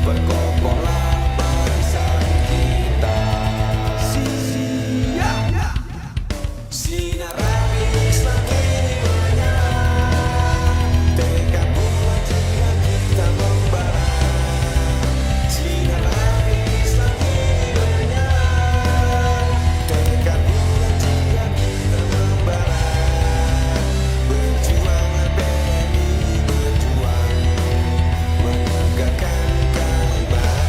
Berkokohlah bangsa kita. Siap. Sinar api Islam kini menyala, tekad bulat jihad kita membara. Sinar api Islam kini menyala, tekad bulat jihad kita membara. Berjuanglah BNI, berjuang menegakkan kalimat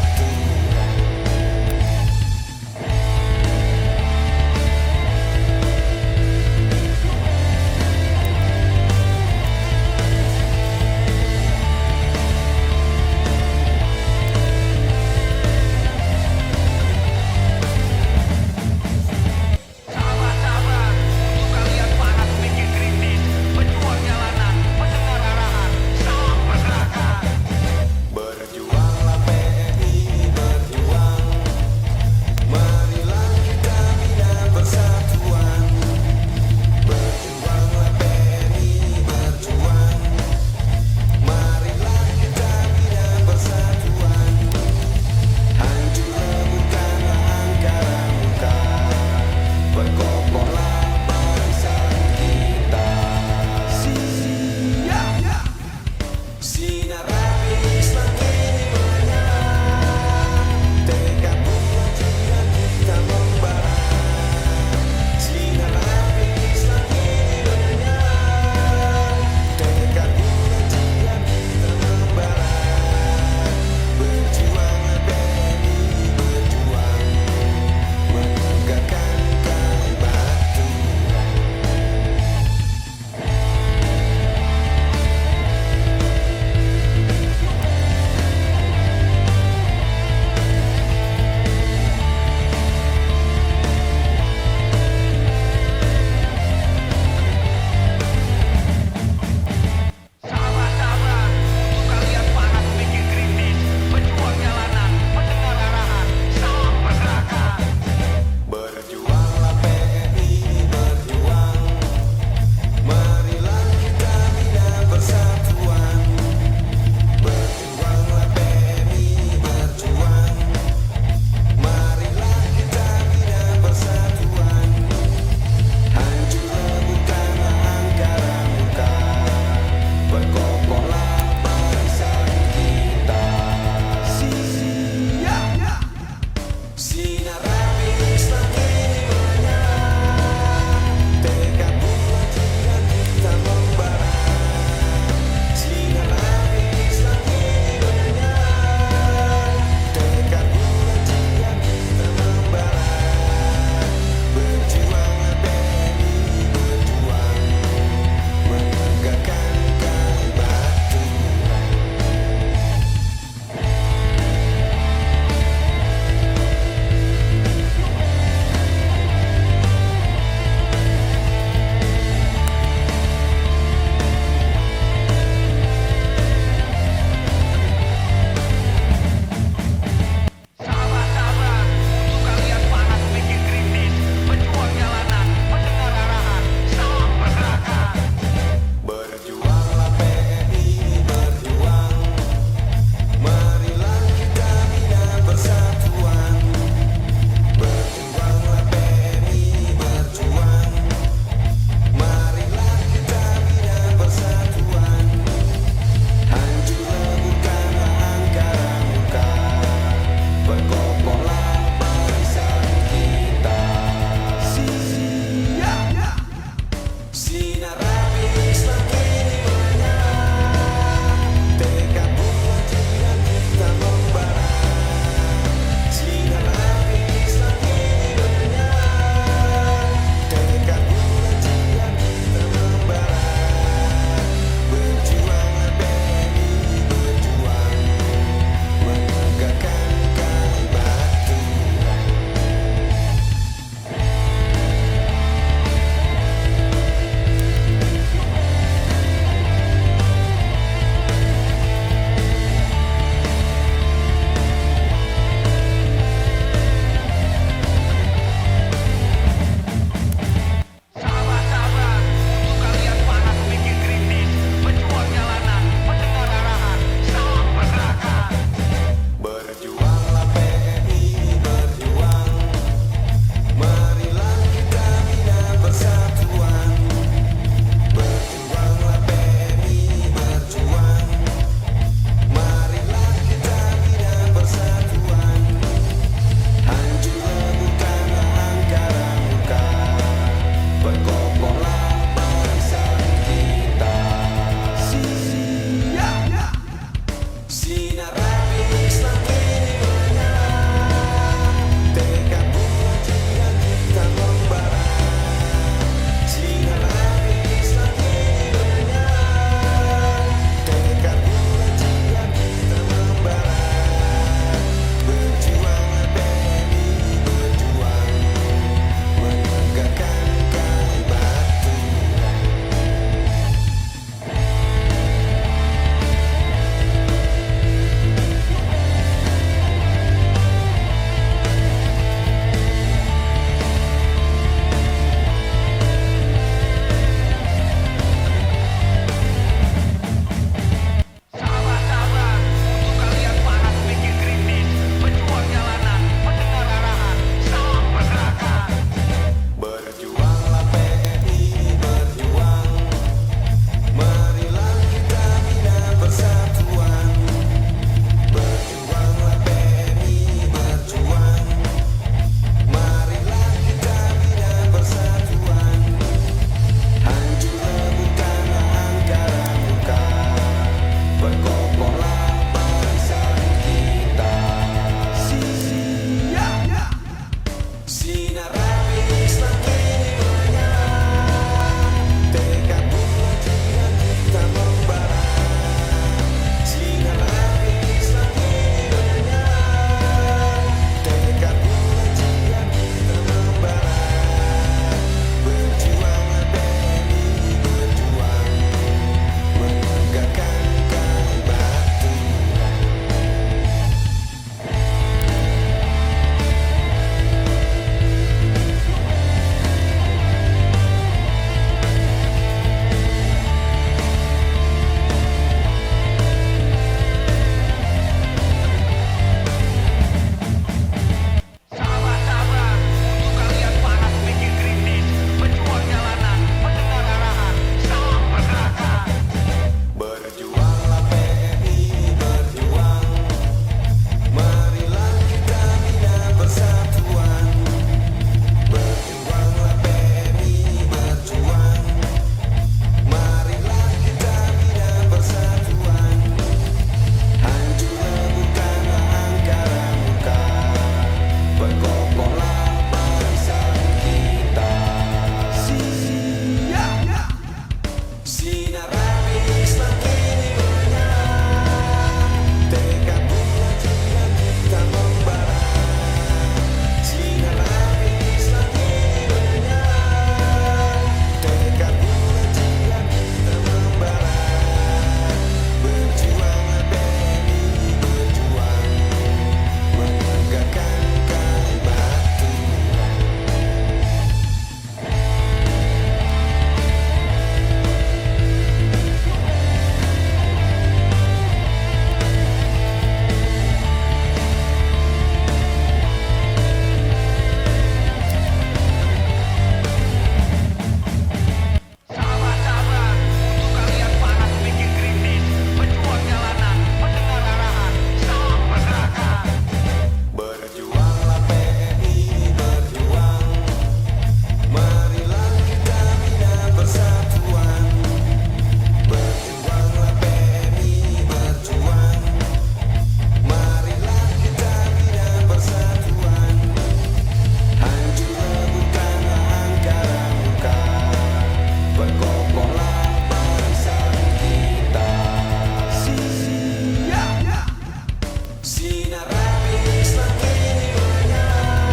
Sinar api semakin menyala,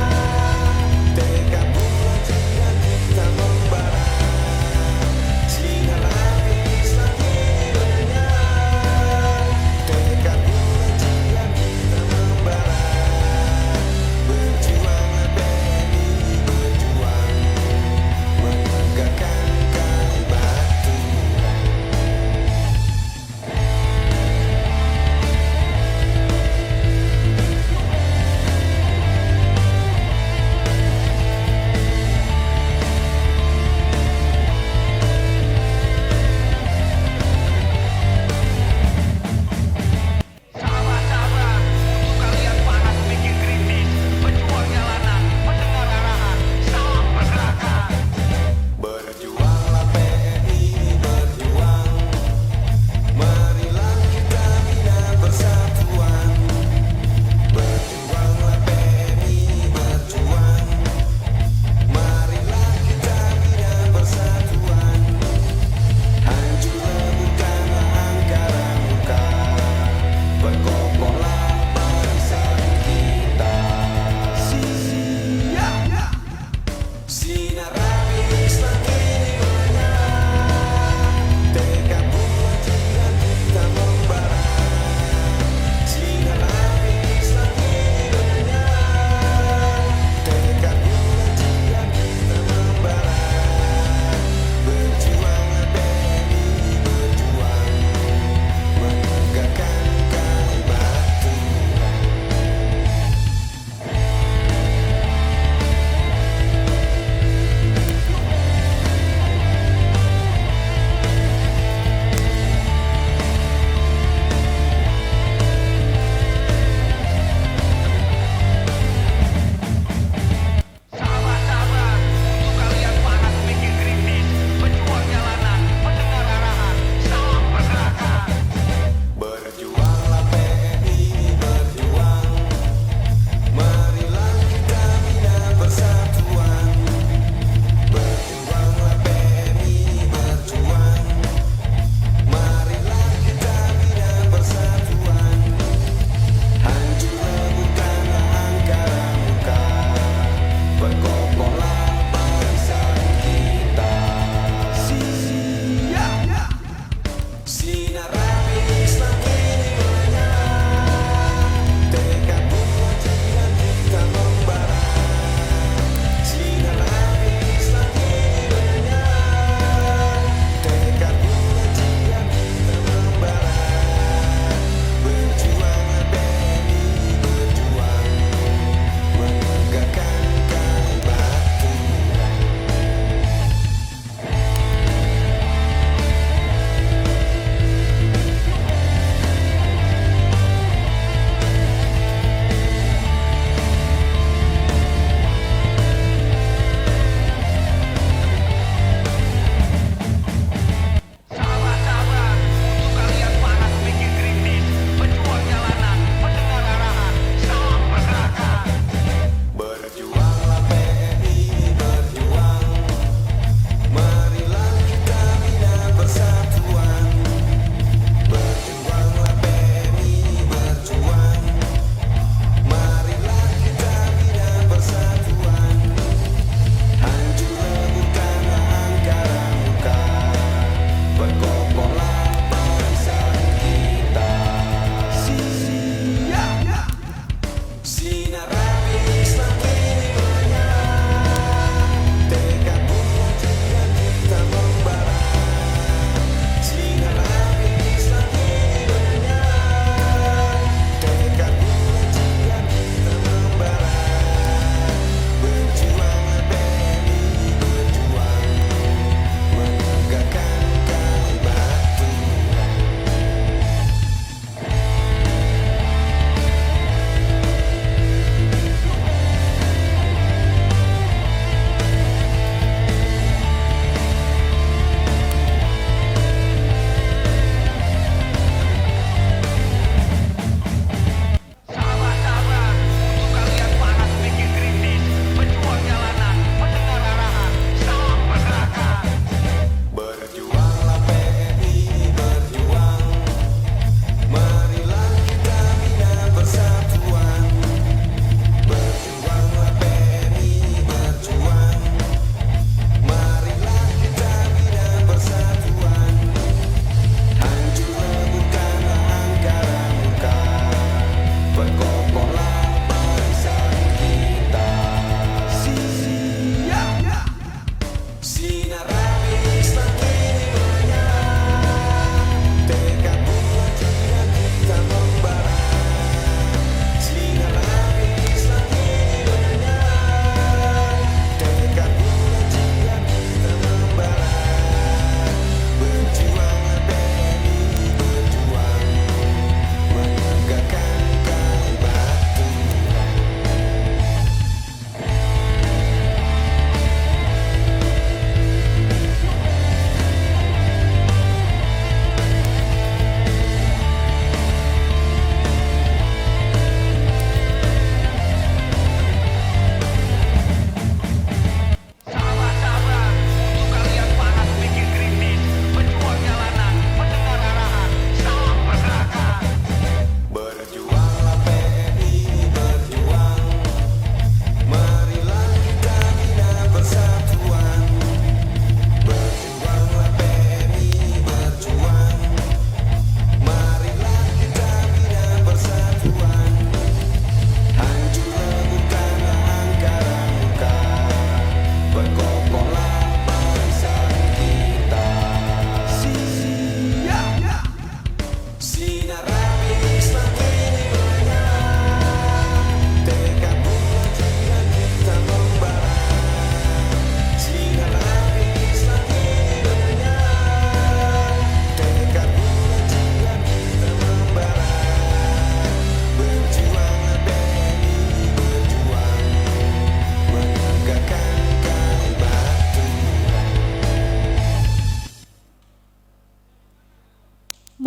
tekad bulan jika kita membara. Sinar api semakin menyala, tekad bulan jika kita membara. Berjuanglah BNI, berjuang menegakkan kalimat Tuhan.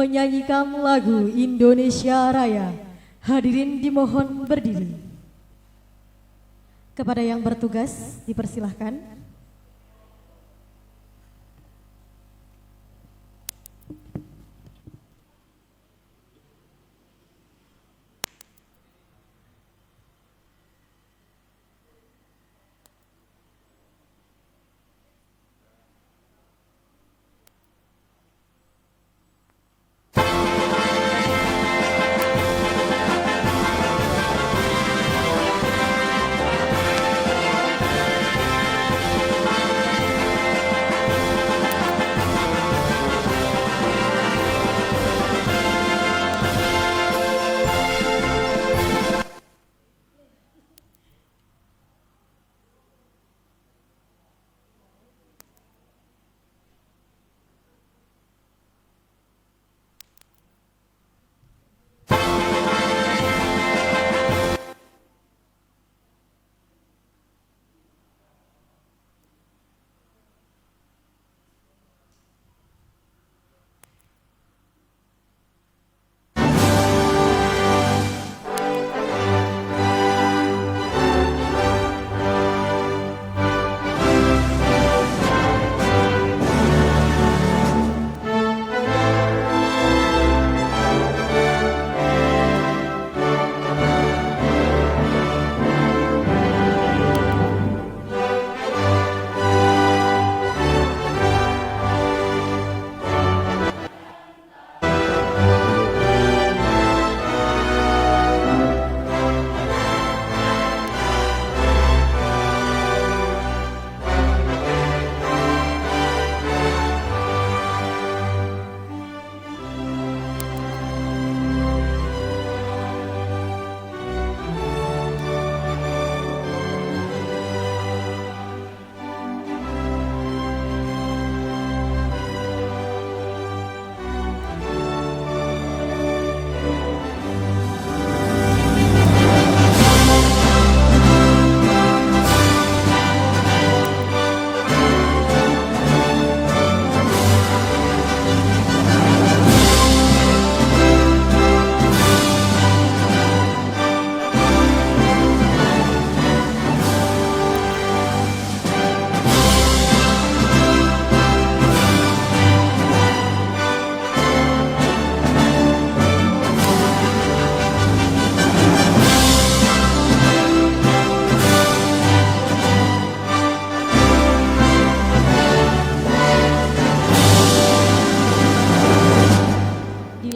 menyanyikan lagu Indonesia Raya. Hadirin dimohon berdiri. Kepada yang bertugas dipersilahkan.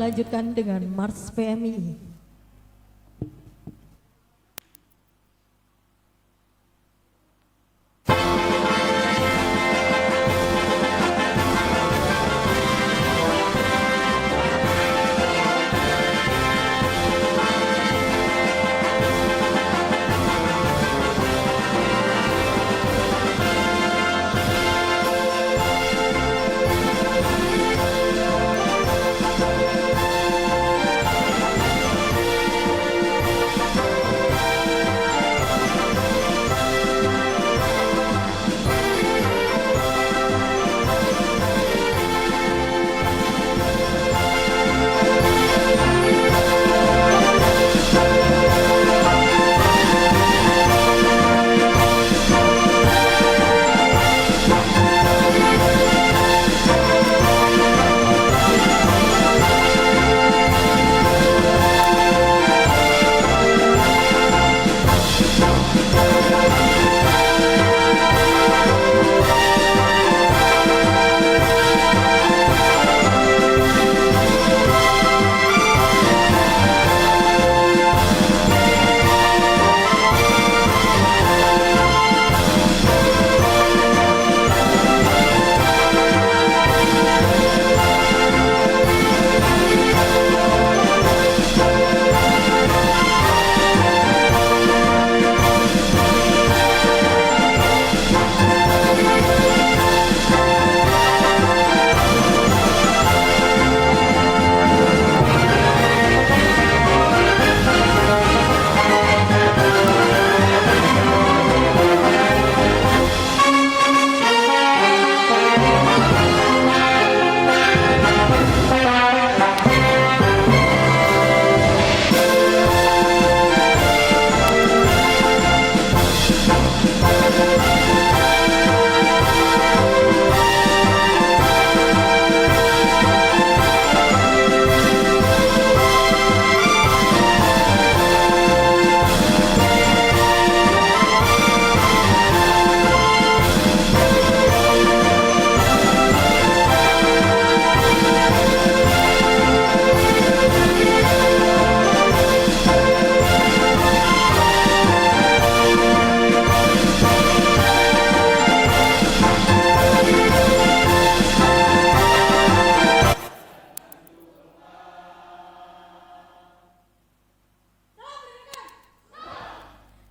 Dilanjutkan dengan Mars PMI.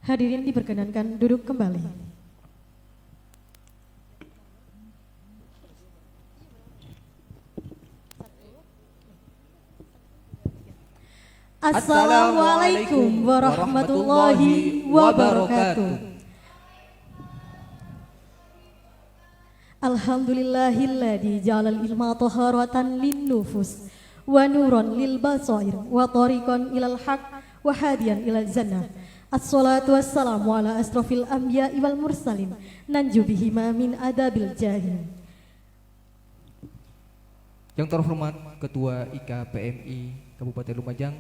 Hadirin diperkenankan duduk kembali. Assalamualaikum warahmatullahi wabarakatuh. Alhamdulillahilladzi ja'alal ilma taharatan linnufus wa nuran lil basair wa tariqan ilal haq wa hadiyan ilal jannah. Assalatu wassalamu ala asrofil anbiya'i wal mursalin nanju bihima min adabil jahil. Yang terhormat Ketua IKA PMI Kabupaten Lumajang,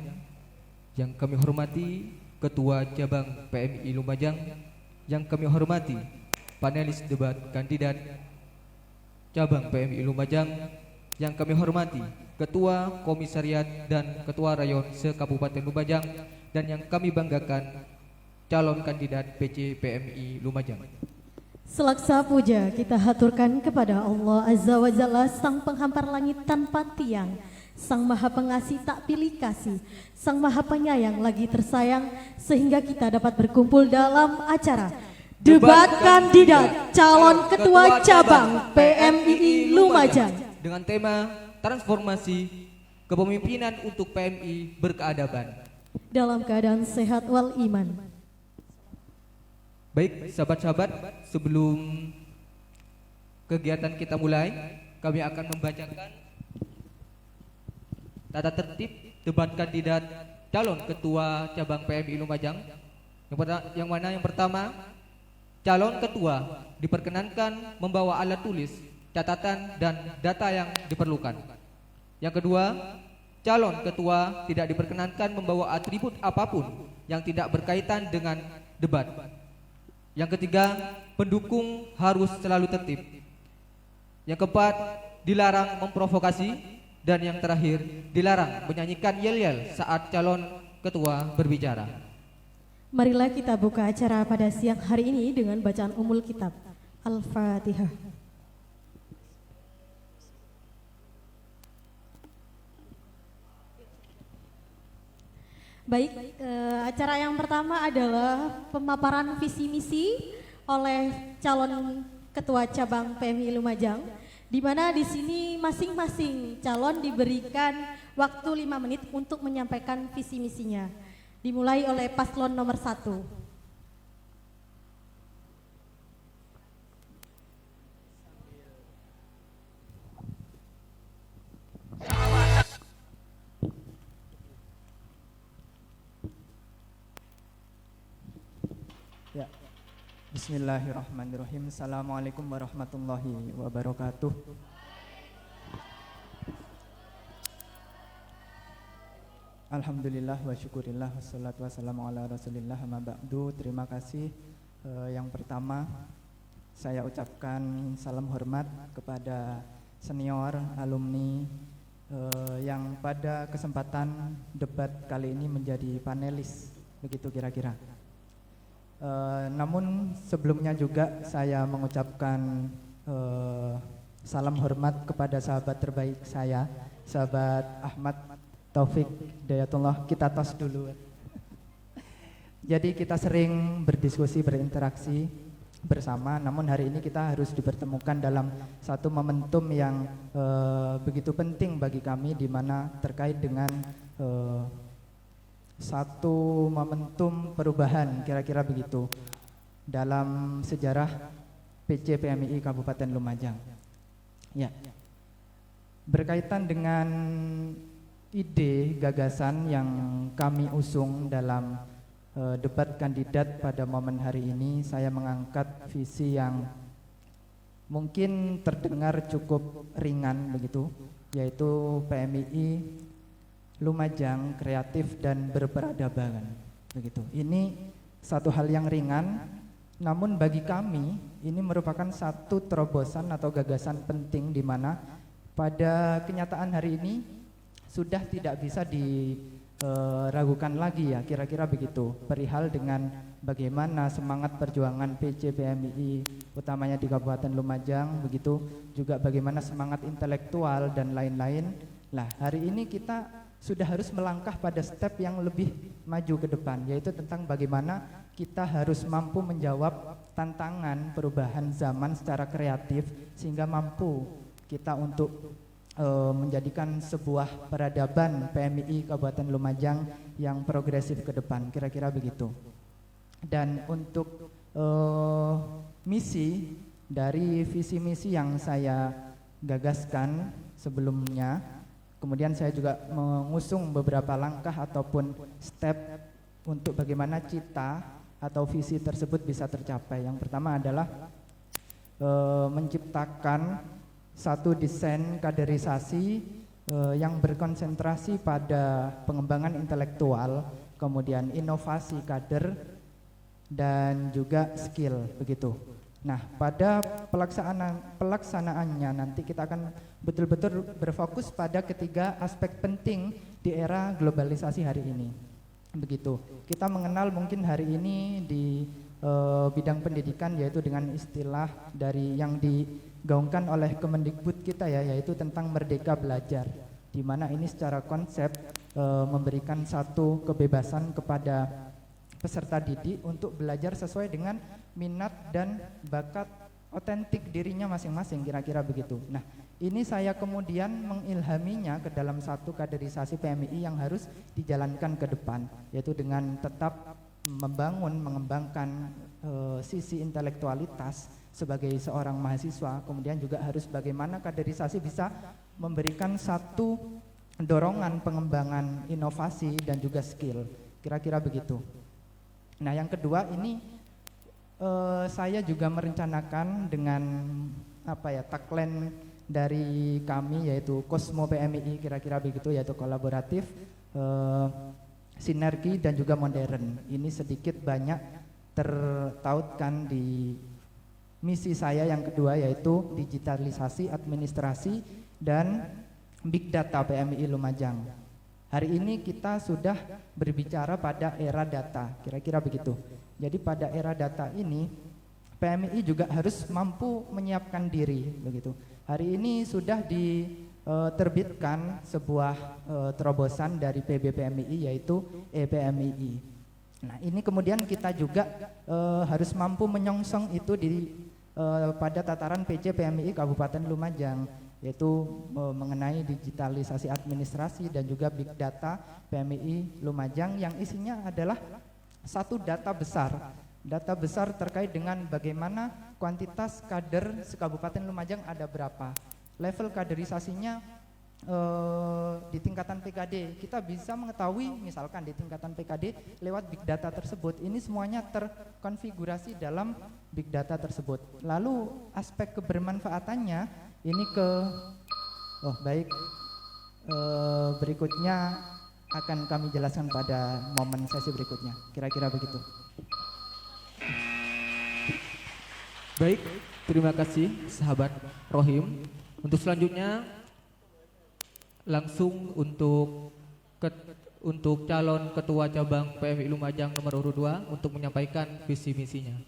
yang kami hormati Ketua Cabang PMI Lumajang, yang kami hormati panelis debat kandidat Cabang PMI Lumajang, yang kami hormati Ketua Komisariat dan Ketua Rayon se-Kabupaten Lumajang, dan yang kami banggakan calon kandidat PC PMI Lumajang. Selaksa puja kita haturkan kepada Allah Azza wa Jalla, Sang Penghampar langit tanpa tiang, Sang Maha Pengasih tak pilih kasih, Sang Maha Penyayang lagi tersayang, sehingga kita dapat berkumpul dalam acara Debat Kandidat Calon Ketua Cabang PMII Lumajang dengan tema Transformasi Kepemimpinan untuk PMI Berkeadaban. Dalam keadaan sehat wal iman. Baik sahabat-sahabat, sebelum kegiatan kita mulai, kami akan membacakan tata tertib debat kandidat calon ketua cabang PMI Lumajang. Yang pertama, calon ketua diperkenankan membawa alat tulis, catatan dan data yang diperlukan. Yang kedua, calon ketua tidak diperkenankan membawa atribut apapun yang tidak berkaitan dengan debat. Yang ketiga, pendukung harus selalu tertib. Yang keempat, dilarang memprovokasi. Dan yang terakhir, dilarang menyanyikan yel-yel saat calon ketua berbicara. Marilah kita buka acara pada siang hari ini dengan bacaan Ummul Kitab Al-Fatihah. Baik, acara yang pertama adalah pemaparan visi misi oleh calon ketua cabang PMI Lumajang, di mana di sini masing-masing calon diberikan waktu 5 menit untuk menyampaikan visi misinya. Dimulai oleh paslon nomor 1. Ya. Bismillahirrahmanirrahim. Assalamualaikum warahmatullahi wabarakatuh. Alhamdulillah wa syukurillah wassalatu wassalamu ala rasulillah amma ba'du. Terima kasih. Yang pertama saya ucapkan salam hormat kepada senior alumni yang pada kesempatan debat kali ini menjadi panelis, begitu kira-kira. Namun sebelumnya juga saya mengucapkan salam hormat kepada sahabat terbaik saya, sahabat Ahmad Taufik Dayatullah. Kita tos dulu. Jadi kita sering berdiskusi, berinteraksi bersama, namun hari ini kita harus dipertemukan dalam satu momentum yang begitu penting bagi kami, di mana terkait dengan satu momentum perubahan, kira-kira begitu, dalam sejarah PC PMII Kabupaten Lumajang. Ya, berkaitan dengan ide gagasan yang kami usung dalam debat kandidat pada momen hari ini, saya mengangkat visi yang mungkin terdengar cukup ringan begitu, yaitu PMII Lumajang kreatif dan berperadaban, begitu. Ini satu hal yang ringan, namun bagi kami ini merupakan satu terobosan atau gagasan penting, di mana pada kenyataan hari ini sudah tidak bisa diragukan lagi, ya, kira-kira begitu, perihal dengan bagaimana semangat perjuangan PC PMII utamanya di Kabupaten Lumajang, begitu juga bagaimana semangat intelektual dan lain-lain. Lah, hari ini kita sudah harus melangkah pada step yang lebih maju ke depan, yaitu tentang bagaimana kita harus mampu menjawab tantangan perubahan zaman secara kreatif sehingga mampu kita untuk menjadikan sebuah peradaban PMII Kabupaten Lumajang yang progresif ke depan, kira-kira begitu. Dan untuk misi dari visi misi yang saya gagaskan sebelumnya, kemudian saya juga mengusung beberapa langkah ataupun step untuk bagaimana cita atau visi tersebut bisa tercapai. Yang pertama adalah menciptakan satu desain kaderisasi yang berkonsentrasi pada pengembangan intelektual, kemudian inovasi kader, dan juga skill, begitu. Nah, pada pelaksanaannya nanti kita akan betul-betul berfokus pada ketiga aspek penting di era globalisasi hari ini. Begitu. Kita mengenal mungkin hari ini di bidang pendidikan, yaitu dengan istilah dari yang digaungkan oleh Kemendikbud kita ya, yaitu tentang Merdeka Belajar, di mana ini secara konsep memberikan satu kebebasan kepada peserta didik untuk belajar sesuai dengan minat dan bakat otentik dirinya masing-masing, kira-kira begitu. Nah, ini saya kemudian mengilhaminya ke dalam satu kaderisasi PMII yang harus dijalankan ke depan, yaitu dengan tetap mengembangkan sisi intelektualitas sebagai seorang mahasiswa, kemudian juga harus bagaimana kaderisasi bisa memberikan satu dorongan pengembangan inovasi dan juga skill, kira-kira begitu. Nah, yang kedua ini saya juga merencanakan dengan tagline dari kami, yaitu Kosmo PMII, kira-kira begitu, yaitu kolaboratif, sinergi dan juga modern. Ini sedikit banyak tertautkan di misi saya yang kedua, yaitu digitalisasi administrasi dan big data PMII Lumajang. Hari ini kita sudah berbicara pada era data, kira-kira begitu. Jadi pada era data ini PMII juga harus mampu menyiapkan diri, begitu. Hari ini sudah diterbitkan sebuah terobosan dari PB PMII, yaitu ePMII. Nah, ini kemudian kita juga harus mampu menyongsong itu pada tataran PC PMII Kabupaten Lumajang, yaitu mengenai digitalisasi administrasi dan juga big data PMII Lumajang yang isinya adalah satu data besar terkait dengan bagaimana kuantitas kader se-Kabupaten Lumajang ada berapa, level kaderisasinya di tingkatan PKD. Kita bisa mengetahui misalkan di tingkatan PKD lewat big data tersebut. Ini semuanya terkonfigurasi dalam big data tersebut. Lalu aspek kebermanfaatannya ini berikutnya akan kami jelaskan pada momen sesi berikutnya, kira-kira begitu. Baik, terima kasih sahabat Rohim. Untuk selanjutnya langsung untuk calon ketua cabang PMII Lumajang nomor urut 2 untuk menyampaikan visi misinya.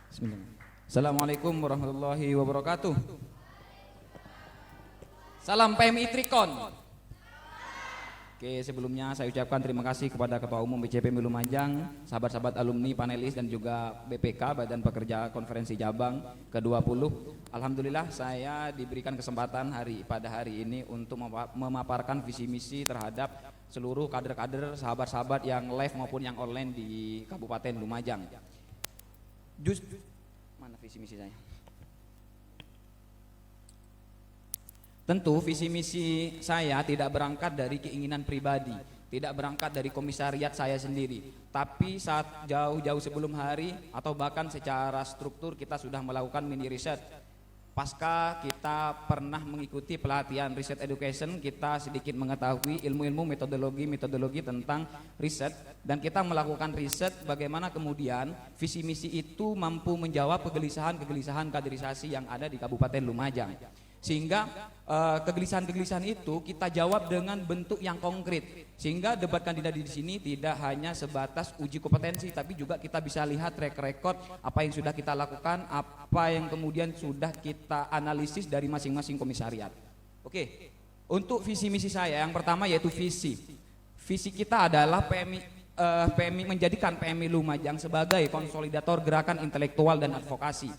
Bismillah. Assalamualaikum warahmatullahi wabarakatuh. Salam PMI Trikon. Oke, sebelumnya saya ucapkan terima kasih kepada Ketua Umum BCPMI Lumajang, sahabat-sahabat alumni, panelis, dan juga BPK, Badan Pekerja Konferensi Cabang ke-20. Alhamdulillah saya diberikan kesempatan pada hari ini untuk memaparkan visi misi terhadap seluruh kader-kader, sahabat-sahabat yang live maupun yang online di Kabupaten Lumajang. Mana visi misi saya? Tentu visi misi saya tidak berangkat dari keinginan pribadi, tidak berangkat dari komisariat saya sendiri, tapi saat jauh-jauh sebelum hari atau bahkan secara struktur kita sudah melakukan mini riset. Pasca kita pernah mengikuti pelatihan riset education, kita sedikit mengetahui ilmu-ilmu metodologi tentang riset, dan kita melakukan riset bagaimana kemudian visi misi itu mampu menjawab kegelisahan kaderisasi yang ada di Kabupaten Lumajang. Sehingga kegelisahan-kegelisahan itu kita jawab dengan bentuk yang konkret. Sehingga debat kandidat di sini tidak hanya sebatas uji kompetensi, tapi juga kita bisa lihat track record apa yang sudah kita lakukan, apa yang kemudian sudah kita analisis dari masing-masing komisariat. Oke, untuk visi misi saya yang pertama yaitu visi. Visi kita adalah PMI menjadikan PMI Lumajang sebagai konsolidator gerakan intelektual dan advokasi.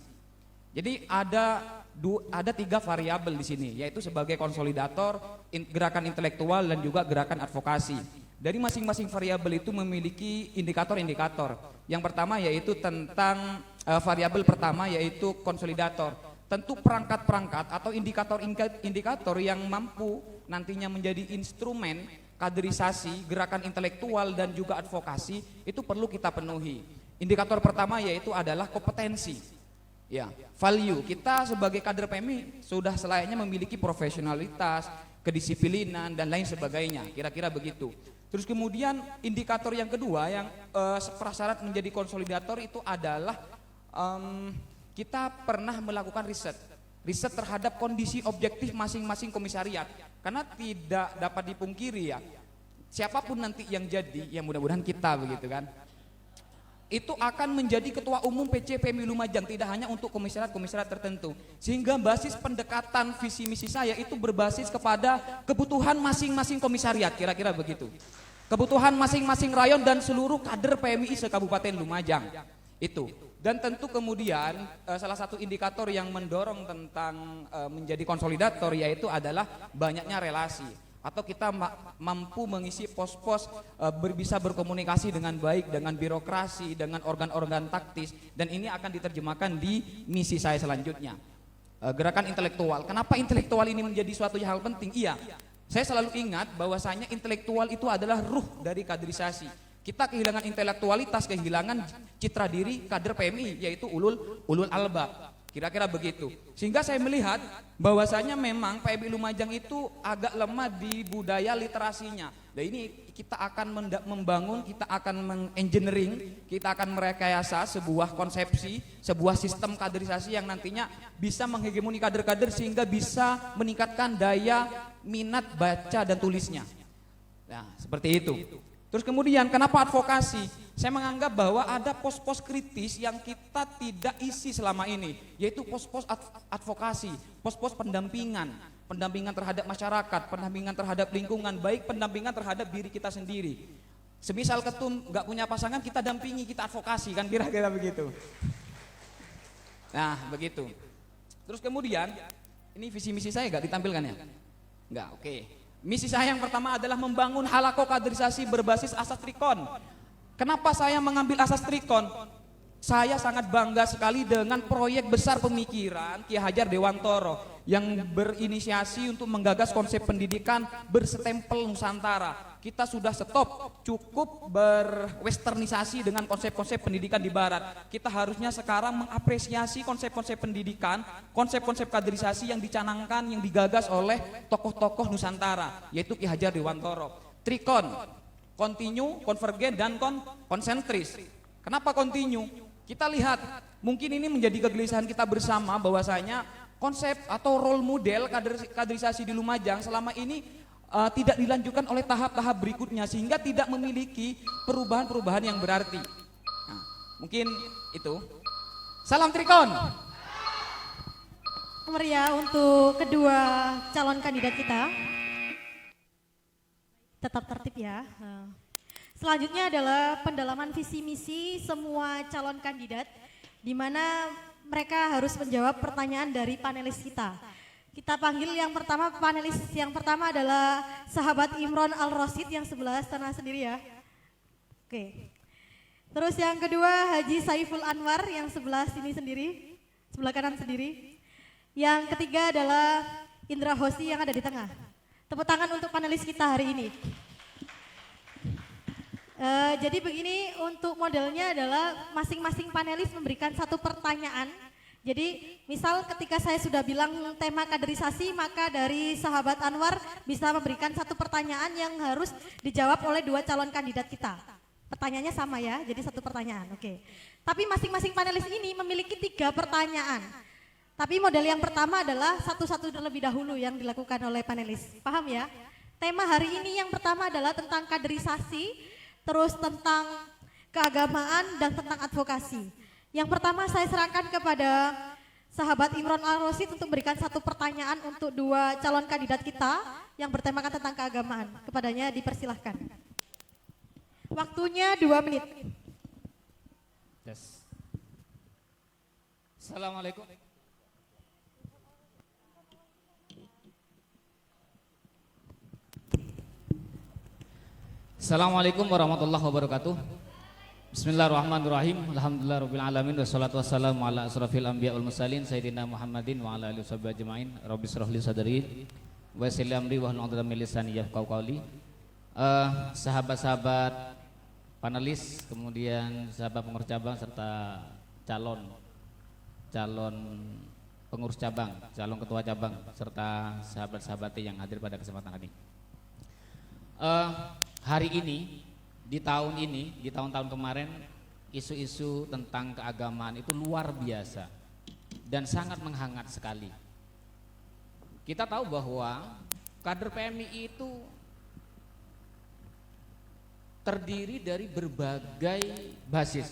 Jadi ada 3 variabel di sini, yaitu sebagai konsolidator gerakan intelektual dan juga gerakan advokasi. Dari masing-masing variabel itu memiliki indikator-indikator. Yang pertama yaitu tentang variabel pertama yaitu konsolidator. Tentu perangkat-perangkat atau indikator-indikator yang mampu nantinya menjadi instrumen kaderisasi, gerakan intelektual dan juga advokasi itu perlu kita penuhi. Indikator pertama yaitu adalah kompetensi. Ya, value. Kita sebagai kader PMI sudah selayaknya memiliki profesionalitas, kedisiplinan dan lain sebagainya. Kira-kira begitu. Terus kemudian indikator yang kedua yang prasyarat menjadi konsolidator itu adalah kita pernah melakukan riset terhadap kondisi objektif masing-masing komisariat. Karena tidak dapat dipungkiri ya, siapapun nanti yang jadi, ya mudah-mudahan kita begitu kan, itu akan menjadi ketua umum PC PMI Lumajang, tidak hanya untuk komisariat-komisariat tertentu. Sehingga basis pendekatan visi misi saya itu berbasis kepada kebutuhan masing-masing komisariat, kira-kira begitu. Kebutuhan masing-masing rayon dan seluruh kader PMI se-Kabupaten Lumajang. Itu. Dan tentu kemudian salah satu indikator yang mendorong tentang menjadi konsolidator yaitu adalah banyaknya relasi. Atau kita mampu mengisi pos-pos bisa berkomunikasi dengan baik dengan birokrasi, dengan organ-organ taktis, dan ini akan diterjemahkan di misi saya selanjutnya. Gerakan intelektual. Kenapa intelektual ini menjadi suatu hal penting? Iya, saya selalu ingat bahwasanya intelektual itu adalah ruh dari kaderisasi. Kita kehilangan intelektualitas, kehilangan citra diri kader PMI yaitu ulul albab. Kira-kira begitu. Sehingga saya melihat bahwasanya memang PMI Lumajang itu agak lemah di budaya literasinya. Dan ini kita akan membangun, kita akan mengengineering, kita akan merekayasa sebuah konsepsi, sebuah sistem kaderisasi yang nantinya bisa menghegemoni kader-kader sehingga bisa meningkatkan daya minat baca dan tulisnya. Nah, seperti itu. Terus kemudian kenapa advokasi? Saya menganggap bahwa ada pos-pos kritis yang kita tidak isi selama ini, yaitu pos-pos advokasi, pos-pos pendampingan terhadap masyarakat, pendampingan terhadap lingkungan, baik pendampingan terhadap diri kita sendiri. Semisal ketum nggak punya pasangan, kita dampingi, kita advokasi, kan kira-kira begitu. Nah, begitu. Terus kemudian, ini visi misi saya nggak ditampilkan ya? Nggak, oke. Misi saya yang pertama adalah membangun halako kaderisasi berbasis asas trikon. Kenapa saya mengambil asas trikon? Saya sangat bangga sekali dengan proyek besar pemikiran Ki Hajar Dewantoro yang berinisiasi untuk menggagas konsep pendidikan berstempel Nusantara. Kita sudah stop, cukup berwesternisasi dengan konsep-konsep pendidikan di barat. Kita harusnya sekarang mengapresiasi konsep-konsep pendidikan, konsep-konsep kaderisasi yang dicanangkan, yang digagas oleh tokoh-tokoh Nusantara, yaitu Ki Hajar Dewantoro. Trikon, kontinu, konvergen, dan konsentris. Kenapa kontinu? Kita lihat, mungkin ini menjadi kegelisahan kita bersama bahwasanya konsep atau role model kaderisasi di Lumajang selama ini tidak dilanjutkan oleh tahap-tahap berikutnya sehingga tidak memiliki perubahan-perubahan yang berarti. Nah, mungkin itu. Salam Trikon. Meriah untuk kedua calon kandidat kita. Tetap tertib ya. Selanjutnya adalah pendalaman visi misi semua calon kandidat, di mana mereka harus menjawab pertanyaan dari panelis kita. Kita panggil yang pertama, panelis yang pertama adalah sahabat Imron Al-Rosid yang sebelah sana sendiri ya. Oke. Terus yang kedua Haji Saiful Anwar yang sebelah sini sendiri, sebelah kanan sendiri. Yang ketiga adalah Indra Hosi yang ada di tengah. Tepuk tangan untuk panelis kita hari ini. Jadi begini, untuk modelnya adalah masing-masing panelis memberikan satu pertanyaan. Jadi misal ketika saya sudah bilang tema kaderisasi, maka dari sahabat Anwar bisa memberikan satu pertanyaan yang harus dijawab oleh dua calon kandidat kita. Pertanyaannya sama ya, jadi satu pertanyaan, oke. Tapi masing-masing panelis ini memiliki 3 pertanyaan. Tapi model yang pertama adalah satu-satu terlebih dahulu yang dilakukan oleh panelis. Paham ya? Tema hari ini yang pertama adalah tentang kaderisasi, terus tentang keagamaan dan tentang advokasi. Yang pertama saya serahkan kepada sahabat Imron Al-Rosid untuk memberikan satu pertanyaan untuk dua calon kandidat kita yang bertemakan tentang keagamaan. Kepadanya dipersilahkan. Waktunya 2 menit. Yes. Assalamualaikum. Assalamualaikum warahmatullahi wabarakatuh. Bismillahirrahmanirrahim. Alhamdulillahirabbil alamin wassalatu wassalamu ala asrofil anbiya wal mursalin sayyidina Muhammadin wa ala alihi washabihi ajmain. Rabbi shrah li sadri wa yassir li amri wahlul 'uqdatam min lisani yafqahu qawli. Sahabat-sahabat panelis, kemudian sahabat pengurus cabang serta calon pengurus cabang, calon ketua cabang serta sahabat-sahabati yang hadir pada kesempatan ini. Hari ini, di tahun-tahun kemarin, isu-isu tentang keagamaan itu luar biasa dan sangat menghangat sekali. Kita tahu bahwa kader PMI itu terdiri dari berbagai basis.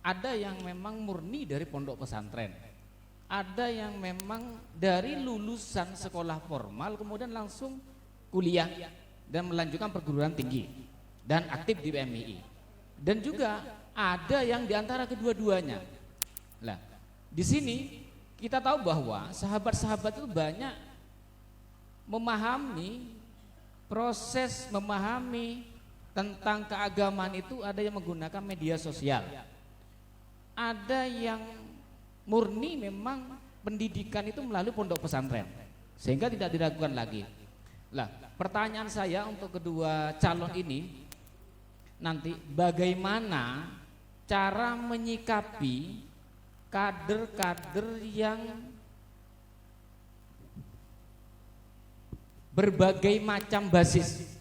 Ada yang memang murni dari pondok pesantren, ada yang memang dari lulusan sekolah formal kemudian langsung kuliah dan melanjutkan perguruan tinggi dan aktif di PMI, dan juga ada yang diantara kedua-duanya. Nah, di sini kita tahu bahwa sahabat-sahabat itu banyak memahami tentang keagamaan itu. Ada yang menggunakan media sosial, ada yang murni memang pendidikan itu melalui pondok pesantren sehingga tidak diragukan lagi. Lah, pertanyaan saya untuk kedua calon ini nanti, bagaimana cara menyikapi kader-kader yang berbagai macam basis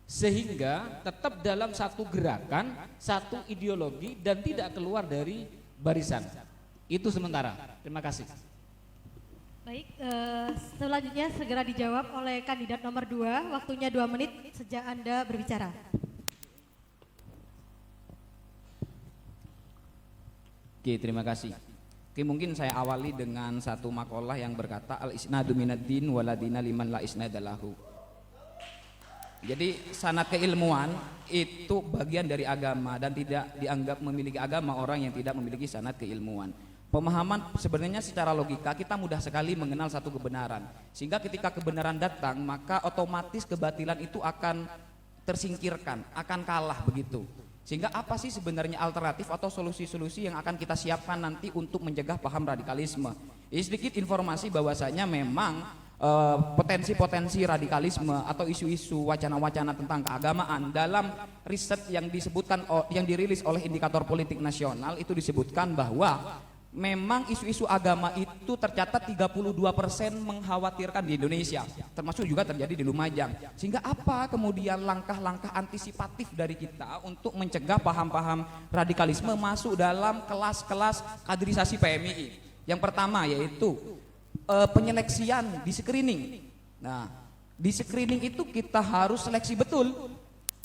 sehingga tetap dalam satu gerakan, satu ideologi dan tidak keluar dari barisan. Itu sementara. Terima kasih. Baik, selanjutnya segera dijawab oleh kandidat nomor 2. Waktunya 2 menit sejak Anda berbicara. Oke, terima kasih. Oke, mungkin saya awali dengan satu makalah yang berkata al-isnadu minad-din waladina liman la isnadalahu. Jadi sanad keilmuan itu bagian dari agama dan tidak dianggap memiliki agama orang yang tidak memiliki sanad keilmuan. Pemahaman sebenarnya secara logika kita mudah sekali mengenal satu kebenaran, sehingga ketika kebenaran datang maka otomatis kebatilan itu akan tersingkirkan, akan kalah begitu. Sehingga apa sih sebenarnya alternatif atau solusi-solusi yang akan kita siapkan nanti untuk mencegah paham radikalisme? Ini sedikit informasi bahwasanya memang potensi-potensi radikalisme atau isu-isu wacana-wacana tentang keagamaan dalam riset yang disebutkan yang dirilis oleh Indikator Politik Nasional itu disebutkan bahwa memang isu-isu agama itu tercatat 32% mengkhawatirkan di Indonesia, termasuk juga terjadi di Lumajang. Sehingga apa kemudian langkah-langkah antisipatif dari kita untuk mencegah paham-paham radikalisme masuk dalam kelas-kelas kaderisasi PMI? Yang pertama yaitu penyeleksian di screening. Nah, di screening itu kita harus seleksi betul.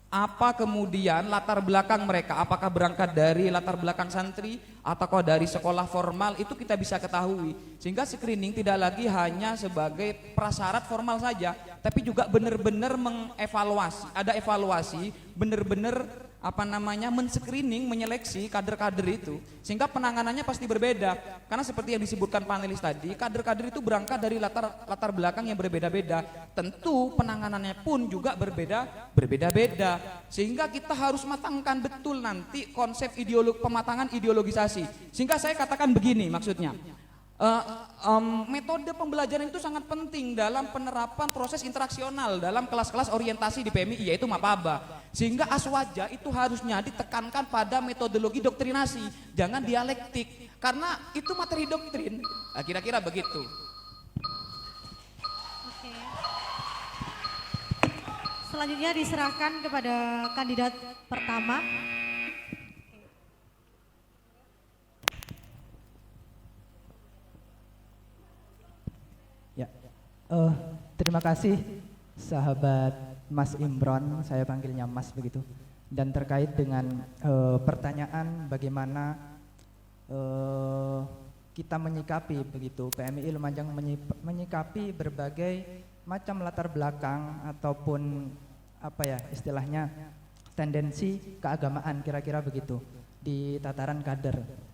Apa kemudian latar belakang mereka, apakah berangkat dari latar belakang santri ataukah dari sekolah formal, itu kita bisa ketahui. Sehingga screening tidak lagi hanya sebagai prasyarat formal saja, tapi juga benar-benar mengevaluasi, ada evaluasi, benar-benar men-screening, menyeleksi kader-kader itu, sehingga penanganannya pasti berbeda. Karena seperti yang disebutkan panelis tadi, kader-kader itu berangkat dari latar belakang yang berbeda-beda. Tentu penanganannya pun juga berbeda-beda. Sehingga kita harus matangkan betul nanti konsep pematangan ideologisasi. Sehingga saya katakan begini maksudnya. Metode pembelajaran itu sangat penting dalam penerapan proses interaksional dalam kelas-kelas orientasi di PMI, yaitu Mapaba. Sehingga aswaja itu harusnya ditekankan pada metodologi doktrinasi, jangan dialektik, karena itu materi doktrin. Nah, kira-kira begitu. Oke. Selanjutnya diserahkan kepada kandidat pertama. Eh, Terima kasih sahabat Mas Imron, saya panggilnya Mas begitu. Dan terkait dengan pertanyaan bagaimana kita menyikapi begitu, PMI Lumajang menyikapi berbagai macam latar belakang ataupun apa ya istilahnya tendensi keagamaan kira-kira begitu di tataran kader.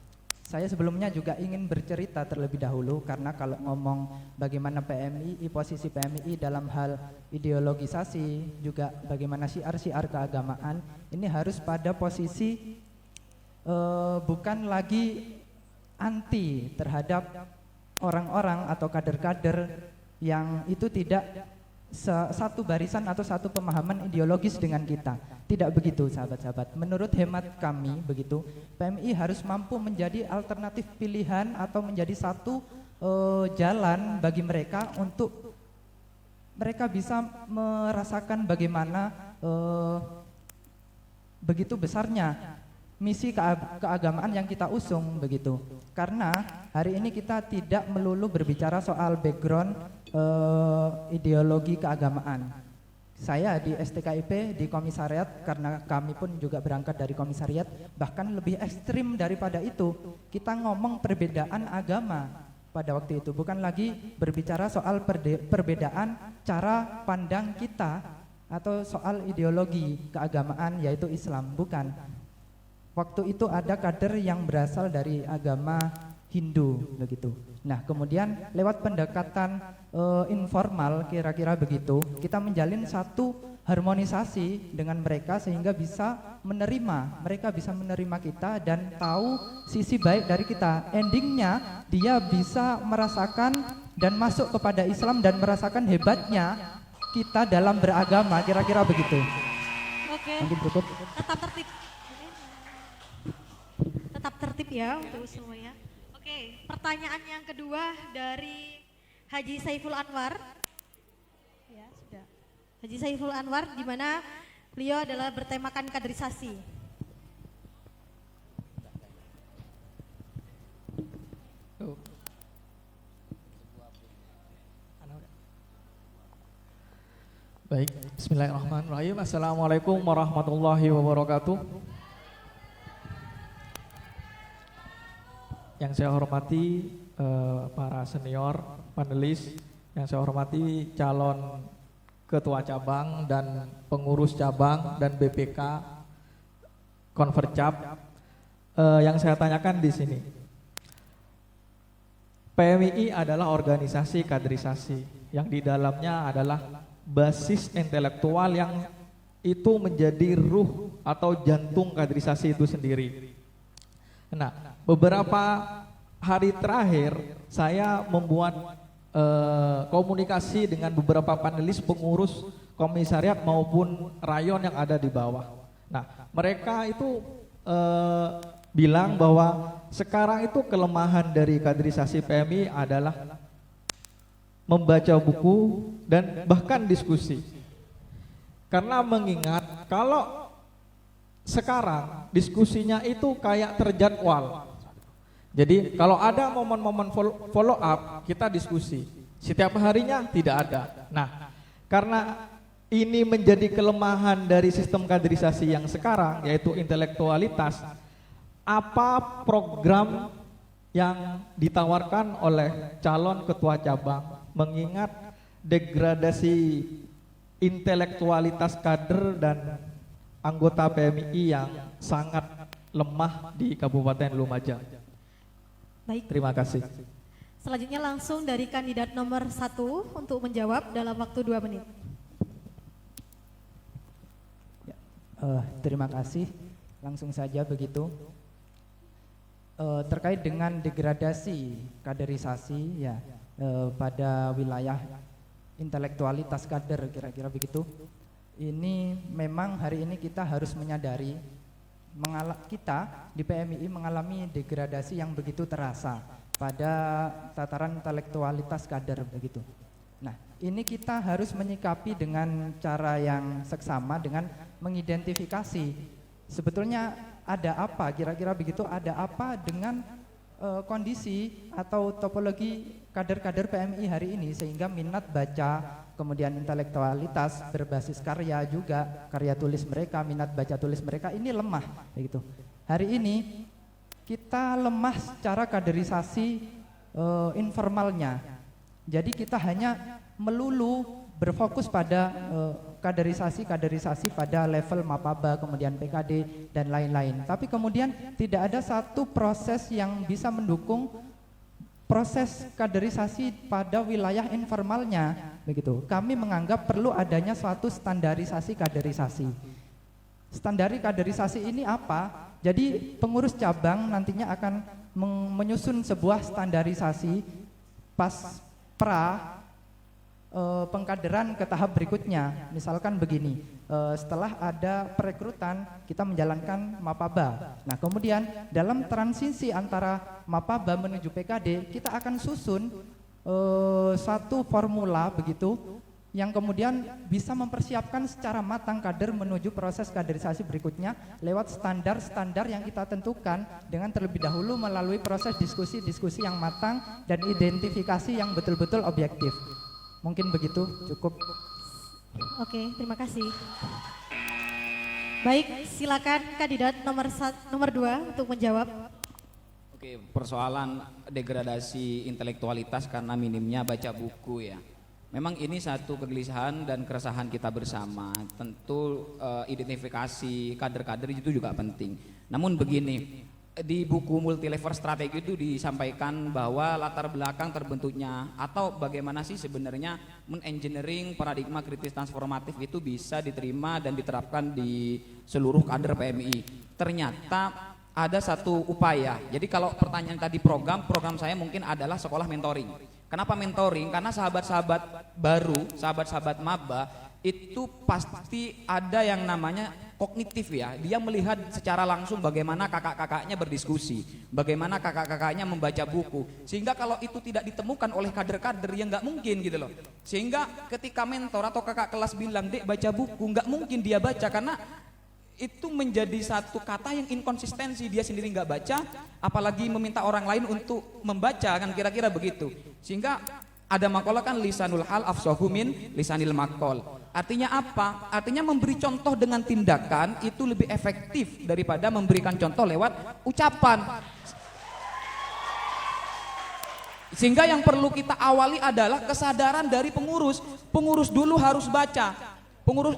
Saya sebelumnya juga ingin bercerita terlebih dahulu karena kalau ngomong bagaimana PMI, posisi PMI dalam hal ideologisasi, juga bagaimana syiar-syiar keagamaan, ini harus pada posisi bukan lagi anti terhadap orang-orang atau kader-kader yang itu tidak satu barisan atau satu pemahaman ideologis dengan kita. Tidak begitu sahabat-sahabat. Menurut hemat kami begitu, PMI harus mampu menjadi alternatif pilihan atau menjadi satu jalan bagi mereka untuk mereka bisa merasakan bagaimana begitu besarnya misi keagamaan yang kita usung begitu. Karena hari ini kita tidak melulu berbicara soal background ideologi keagamaan. Saya di STKIP di komisariat, karena kami pun juga berangkat dari komisariat, bahkan lebih ekstrim daripada itu. Kita ngomong perbedaan agama pada waktu itu, bukan lagi berbicara soal perbedaan cara pandang kita atau soal ideologi keagamaan yaitu Islam, bukan. Waktu itu ada kader yang berasal dari agama Hindu begitu. Nah, kemudian lewat pendekatan informal kira-kira begitu, kita menjalin satu harmonisasi dengan mereka sehingga mereka bisa menerima kita dan tahu sisi baik dari kita. Endingnya dia bisa merasakan dan masuk kepada Islam dan merasakan hebatnya kita dalam beragama, kira-kira begitu. Oke. Mungkin cukup. Tetap tertib. Tetap tertib ya untuk semuanya. Oke, pertanyaan yang kedua dari Haji Saiful Anwar. Ya, sudah. Haji Saiful Anwar, di mana beliau adalah bertemakan kaderisasi. Baik, bismillahirrahmanirrahim. Assalamualaikum warahmatullahi wabarakatuh. Yang saya hormati para senior panelis, yang saya hormati calon ketua cabang dan pengurus cabang dan BPK Konvercap, yang saya tanyakan di sini. PMII adalah organisasi kaderisasi yang di dalamnya adalah basis intelektual yang itu menjadi ruh atau jantung kaderisasi itu sendiri. Nah, beberapa hari terakhir saya membuat komunikasi dengan beberapa panelis pengurus komisariat maupun rayon yang ada di bawah. Nah, mereka itu bilang bahwa sekarang itu kelemahan dari kaderisasi PMI adalah membaca buku dan bahkan diskusi. Karena mengingat kalau sekarang diskusinya itu kayak terjadwal. Jadi kalau ada momen-momen follow up, kita diskusi. Setiap harinya tidak ada. Nah, karena ini menjadi kelemahan dari sistem kaderisasi yang sekarang, yaitu intelektualitas, apa program yang ditawarkan oleh calon ketua cabang mengingat degradasi intelektualitas kader dan anggota PMI yang sangat lemah di Kabupaten Lumajang. Baik. Terima kasih. Selanjutnya langsung dari kandidat nomor 1 untuk menjawab dalam waktu 2 menit. Terima kasih. Langsung saja begitu. Terkait dengan degradasi kaderisasi ya pada wilayah intelektualitas kader kira-kira begitu. Ini memang hari ini kita harus menyadari kita di PMII mengalami degradasi yang begitu terasa pada tataran intelektualitas kader begitu. Nah, ini kita harus menyikapi dengan cara yang seksama dengan mengidentifikasi sebetulnya ada apa, kira-kira begitu, ada apa dengan kondisi atau topologi kader-kader PMI hari ini, sehingga minat baca, kemudian intelektualitas berbasis karya juga, karya tulis mereka, minat baca tulis mereka ini lemah begitu. Hari ini kita lemah secara kaderisasi informalnya. Jadi kita hanya melulu berfokus pada kaderisasi pada level Mapaba, kemudian PKD dan lain-lain. Tapi kemudian tidak ada satu proses yang bisa mendukung proses kaderisasi pada wilayah informalnya begitu. Kami menganggap perlu adanya suatu standarisasi kaderisasi. Standari kaderisasi ini apa? Jadi pengurus cabang nantinya akan menyusun sebuah standarisasi pas pra pengkaderan ke tahap berikutnya. Misalkan begini, setelah ada perekrutan kita menjalankan Mapaba. Nah kemudian dalam transisi antara Mapaba menuju PKD kita akan susun satu formula begitu yang kemudian bisa mempersiapkan secara matang kader menuju proses kaderisasi berikutnya lewat standar-standar yang kita tentukan dengan terlebih dahulu melalui proses diskusi-diskusi yang matang dan identifikasi yang betul-betul objektif. Mungkin begitu, cukup. Oke, terima kasih. Baik, silakan kandidat nomor 2 untuk menjawab. Oke, persoalan degradasi intelektualitas karena minimnya baca buku ya. Memang ini satu kegelisahan dan keresahan kita bersama. Tentu identifikasi kader-kader itu juga penting. Namun begini, di buku Multilevel Strategi itu disampaikan bahwa latar belakang terbentuknya atau bagaimana sih sebenarnya men-engineering paradigma kritis transformatif itu bisa diterima dan diterapkan di seluruh kader PMI. Ternyata ada satu upaya. Jadi kalau pertanyaan tadi program saya mungkin adalah sekolah mentoring. Kenapa mentoring? Karena sahabat-sahabat baru, sahabat-sahabat maba itu pasti ada yang namanya kognitif ya. Dia melihat secara langsung bagaimana kakak-kakaknya berdiskusi, bagaimana kakak-kakaknya membaca buku. Sehingga kalau itu tidak ditemukan oleh kader-kader ya nggak mungkin gitu loh. Sehingga ketika mentor atau kakak kelas bilang, "Dek, baca buku," nggak mungkin dia baca karena itu menjadi satu kata yang inkonsistensi, dia sendiri nggak baca, apalagi meminta orang lain untuk membaca, kan kira-kira begitu. Sehingga ada makalah kan lisanul hal afsahu min lisanil maqal. Artinya apa? Artinya memberi contoh dengan tindakan itu lebih efektif daripada memberikan contoh lewat ucapan. Sehingga yang perlu kita awali adalah kesadaran dari pengurus. Pengurus dulu harus baca.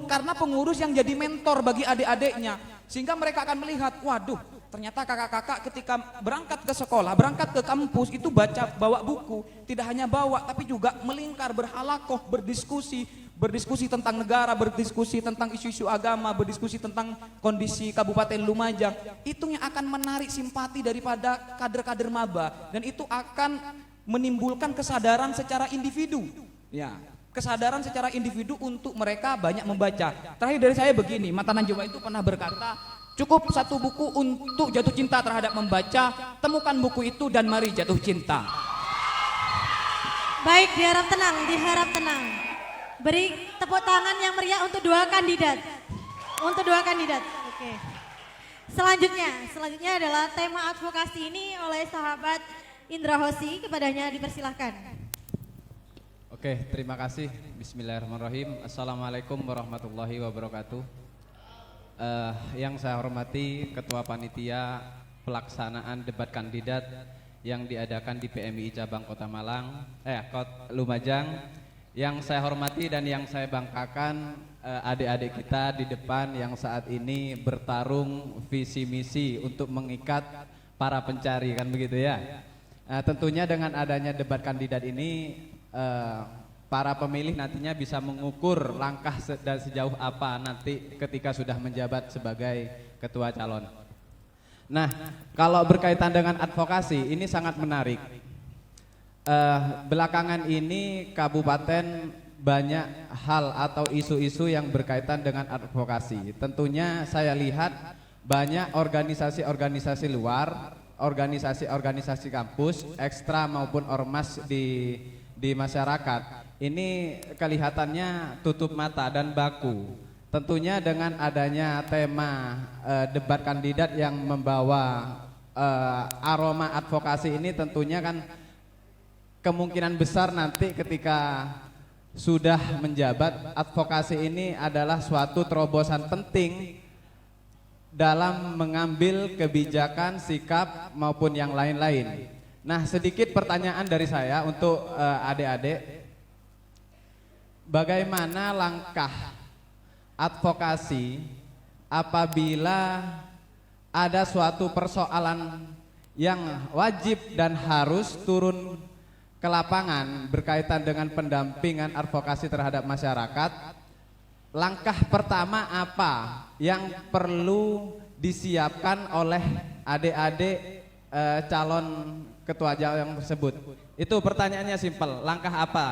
Karena pengurus yang jadi mentor bagi adik-adiknya, sehingga mereka akan melihat, waduh, ternyata kakak-kakak ketika berangkat ke sekolah, berangkat ke kampus itu bawa buku, tidak hanya bawa tapi juga melingkar, berhalakoh, berdiskusi tentang negara, berdiskusi tentang isu-isu agama, berdiskusi tentang kondisi Kabupaten Lumajang. Itu yang akan menarik simpati daripada kader-kader maba dan itu akan menimbulkan kesadaran secara individu. Ya. Kesadaran secara individu untuk mereka banyak membaca. Terakhir dari saya begini, Mata Najwa itu pernah berkata, cukup satu buku untuk jatuh cinta terhadap membaca, temukan buku itu dan mari jatuh cinta. Baik, diharap tenang. Beri tepuk tangan yang meriah untuk dua kandidat. Oke. Selanjutnya adalah tema advokasi ini oleh sahabat Indra Hosi, kepadanya dipersilahkan. Oke, terima kasih. Bismillahirrahmanirrahim. Assalamualaikum warahmatullahi wabarakatuh. Yang saya hormati Ketua Panitia Pelaksanaan Debat Kandidat yang diadakan di PMI Cabang Kota Malang, Lumajang. Yang saya hormati dan yang saya banggakan adik-adik kita di depan yang saat ini bertarung visi misi untuk mengikat para pencari, kan begitu ya. Tentunya dengan adanya debat kandidat ini para pemilih nantinya bisa mengukur langkah dan sejauh apa nanti ketika sudah menjabat sebagai ketua calon. Nah, kalau berkaitan dengan advokasi ini sangat menarik. Belakangan ini kabupaten banyak hal atau isu-isu yang berkaitan dengan advokasi. Tentunya saya lihat banyak organisasi-organisasi luar, organisasi-organisasi kampus, ekstra maupun ormas di masyarakat ini kelihatannya tutup mata dan baku. Tentunya dengan adanya tema debat kandidat yang membawa aroma advokasi ini tentunya kan kemungkinan besar nanti ketika sudah menjabat, advokasi ini adalah suatu terobosan penting dalam mengambil kebijakan, sikap maupun yang lain-lain. Nah, sedikit pertanyaan dari saya untuk adik-adik. Bagaimana langkah advokasi apabila ada suatu persoalan yang wajib dan harus turun ke lapangan berkaitan dengan pendampingan advokasi terhadap masyarakat? Langkah pertama apa yang perlu disiapkan oleh adik-adik calon ketua yang tersebut? Itu pertanyaannya simpel. Langkah apa?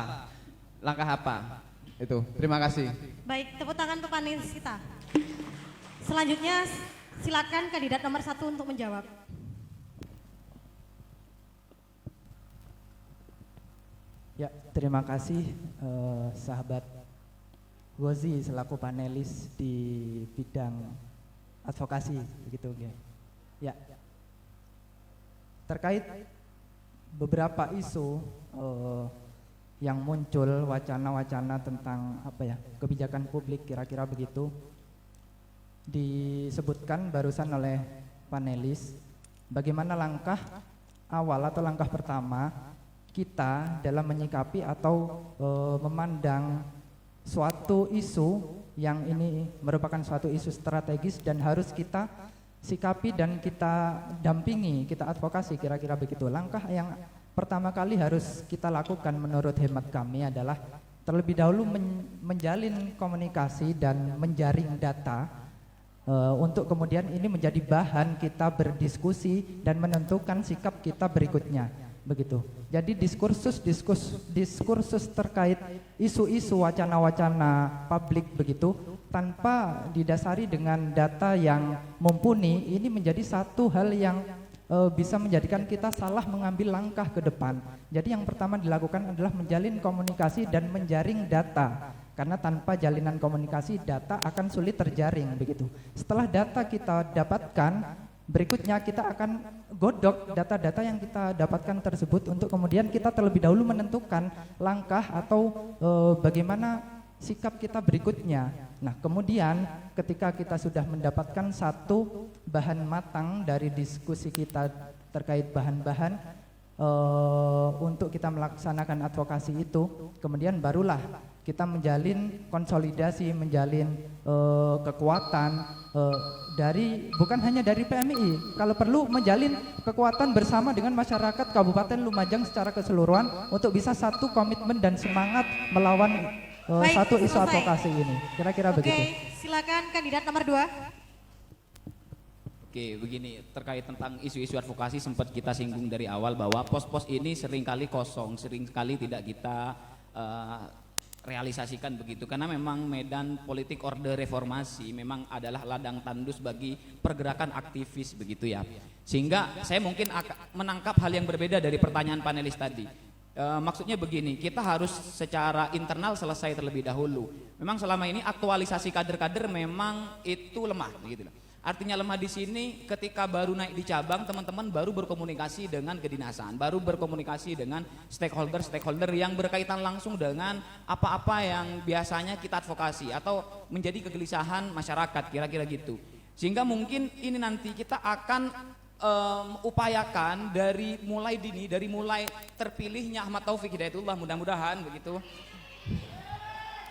Langkah apa? Itu. Terima kasih. Baik, tepuk tangan untuk panelis kita. Selanjutnya silakan kandidat nomor 1 untuk menjawab. Ya, terima kasih sahabat Gozi selaku panelis di bidang advokasi begitu ya. Terkait beberapa isu yang muncul, wacana-wacana tentang kebijakan publik kira-kira begitu disebutkan barusan oleh panelis, bagaimana langkah awal atau langkah pertama kita dalam menyikapi atau memandang suatu isu yang ini merupakan suatu isu strategis dan harus kita sikapi dan kita dampingi, kita advokasi, kira-kira begitu. Langkah yang pertama kali harus kita lakukan menurut hemat kami adalah terlebih dahulu menjalin komunikasi dan menjaring data untuk kemudian ini menjadi bahan kita berdiskusi dan menentukan sikap kita berikutnya. Begitu. Jadi diskursus terkait isu-isu wacana-wacana publik begitu tanpa didasari dengan data yang mumpuni, ini menjadi satu hal yang bisa menjadikan kita salah mengambil langkah ke depan. Jadi yang pertama dilakukan adalah menjalin komunikasi dan menjaring data. Karena tanpa jalinan komunikasi data akan sulit terjaring begitu. Setelah data kita dapatkan, berikutnya kita akan godok data-data yang kita dapatkan tersebut untuk kemudian kita terlebih dahulu menentukan langkah atau bagaimana sikap kita berikutnya. Nah, kemudian ketika kita sudah mendapatkan satu bahan matang dari diskusi kita terkait bahan-bahan untuk kita melaksanakan advokasi itu, kemudian barulah kita menjalin konsolidasi, menjalin kekuatan dari bukan hanya dari PMI, kalau perlu menjalin kekuatan bersama dengan masyarakat Kabupaten Lumajang secara keseluruhan untuk bisa satu komitmen dan semangat melawan satu isu advokasi ini. Kira-kira begitu. Oke, silakan kandidat nomor 2. Oke, begini, terkait tentang isu-isu advokasi sempat kita singgung dari awal bahwa pos-pos ini seringkali kosong, seringkali tidak kita realisasikan begitu, karena memang medan politik orde reformasi memang adalah ladang tandus bagi pergerakan aktivis begitu ya. Sehingga saya mungkin menangkap hal yang berbeda dari pertanyaan panelis tadi. Maksudnya begini, kita harus secara internal selesai terlebih dahulu. Memang selama ini aktualisasi kader-kader memang itu lemah begitu. Artinya lemah di sini ketika baru naik di cabang, teman-teman baru berkomunikasi dengan kedinasan, baru berkomunikasi dengan stakeholder yang berkaitan langsung dengan apa-apa yang biasanya kita advokasi atau menjadi kegelisahan masyarakat, kira-kira gitu. Sehingga mungkin ini nanti kita akan upayakan dari mulai dini, dari mulai terpilihnya Ahmad Taufik Hidayatullah, mudah-mudahan begitu.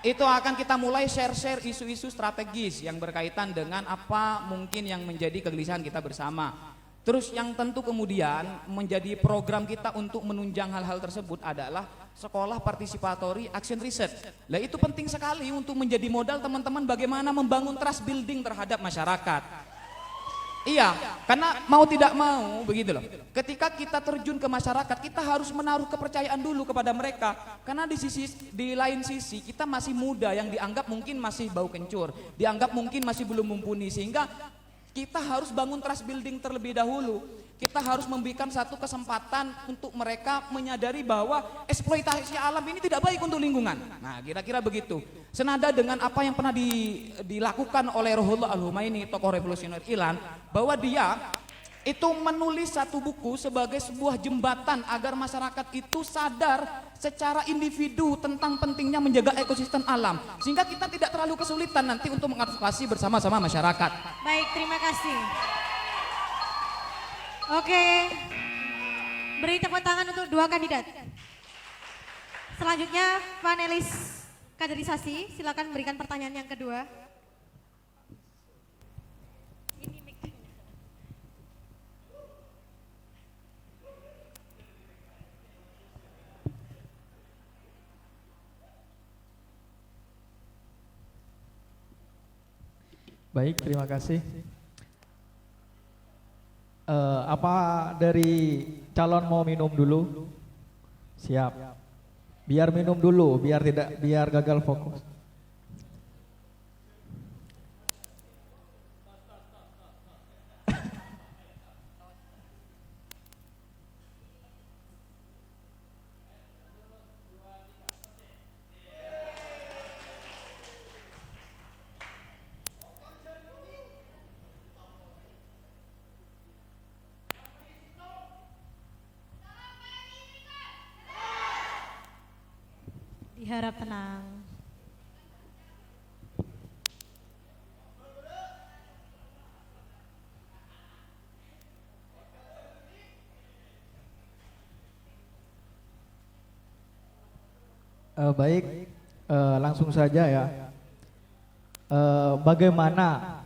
Itu akan kita mulai share-share isu-isu strategis yang berkaitan dengan apa mungkin yang menjadi kegelisahan kita bersama. Terus yang tentu kemudian menjadi program kita untuk menunjang hal-hal tersebut adalah sekolah participatory action research. Nah, itu penting sekali untuk menjadi modal teman-teman bagaimana membangun trust building terhadap masyarakat. Iya, karena mau tidak mau begitu loh. Ketika kita terjun ke masyarakat, kita harus menaruh kepercayaan dulu kepada mereka. Karena di lain sisi kita masih muda yang dianggap mungkin masih bau kencur, dianggap mungkin masih belum mumpuni, sehingga kita harus bangun trust building terlebih dahulu. Kita harus memberikan satu kesempatan untuk mereka menyadari bahwa eksploitasi alam ini tidak baik untuk lingkungan. Nah, kira-kira begitu. Senada dengan apa yang pernah dilakukan oleh Ruhollah Al-Humaini, tokoh revolusioner Iran, bahwa dia itu menulis satu buku sebagai sebuah jembatan agar masyarakat itu sadar secara individu tentang pentingnya menjaga ekosistem alam, sehingga kita tidak terlalu kesulitan nanti untuk mengadvokasi bersama-sama masyarakat. Baik, terima kasih. Oke, beri tepuk tangan untuk dua kandidat. Selanjutnya panelis kaderisasi, silakan memberikan pertanyaan yang kedua. Baik, terima kasih. Apa dari calon mau minum dulu? Siap. Biar minum dulu, biar gagal fokus. Diharap tenang. Baik, langsung saja ya. Bagaimana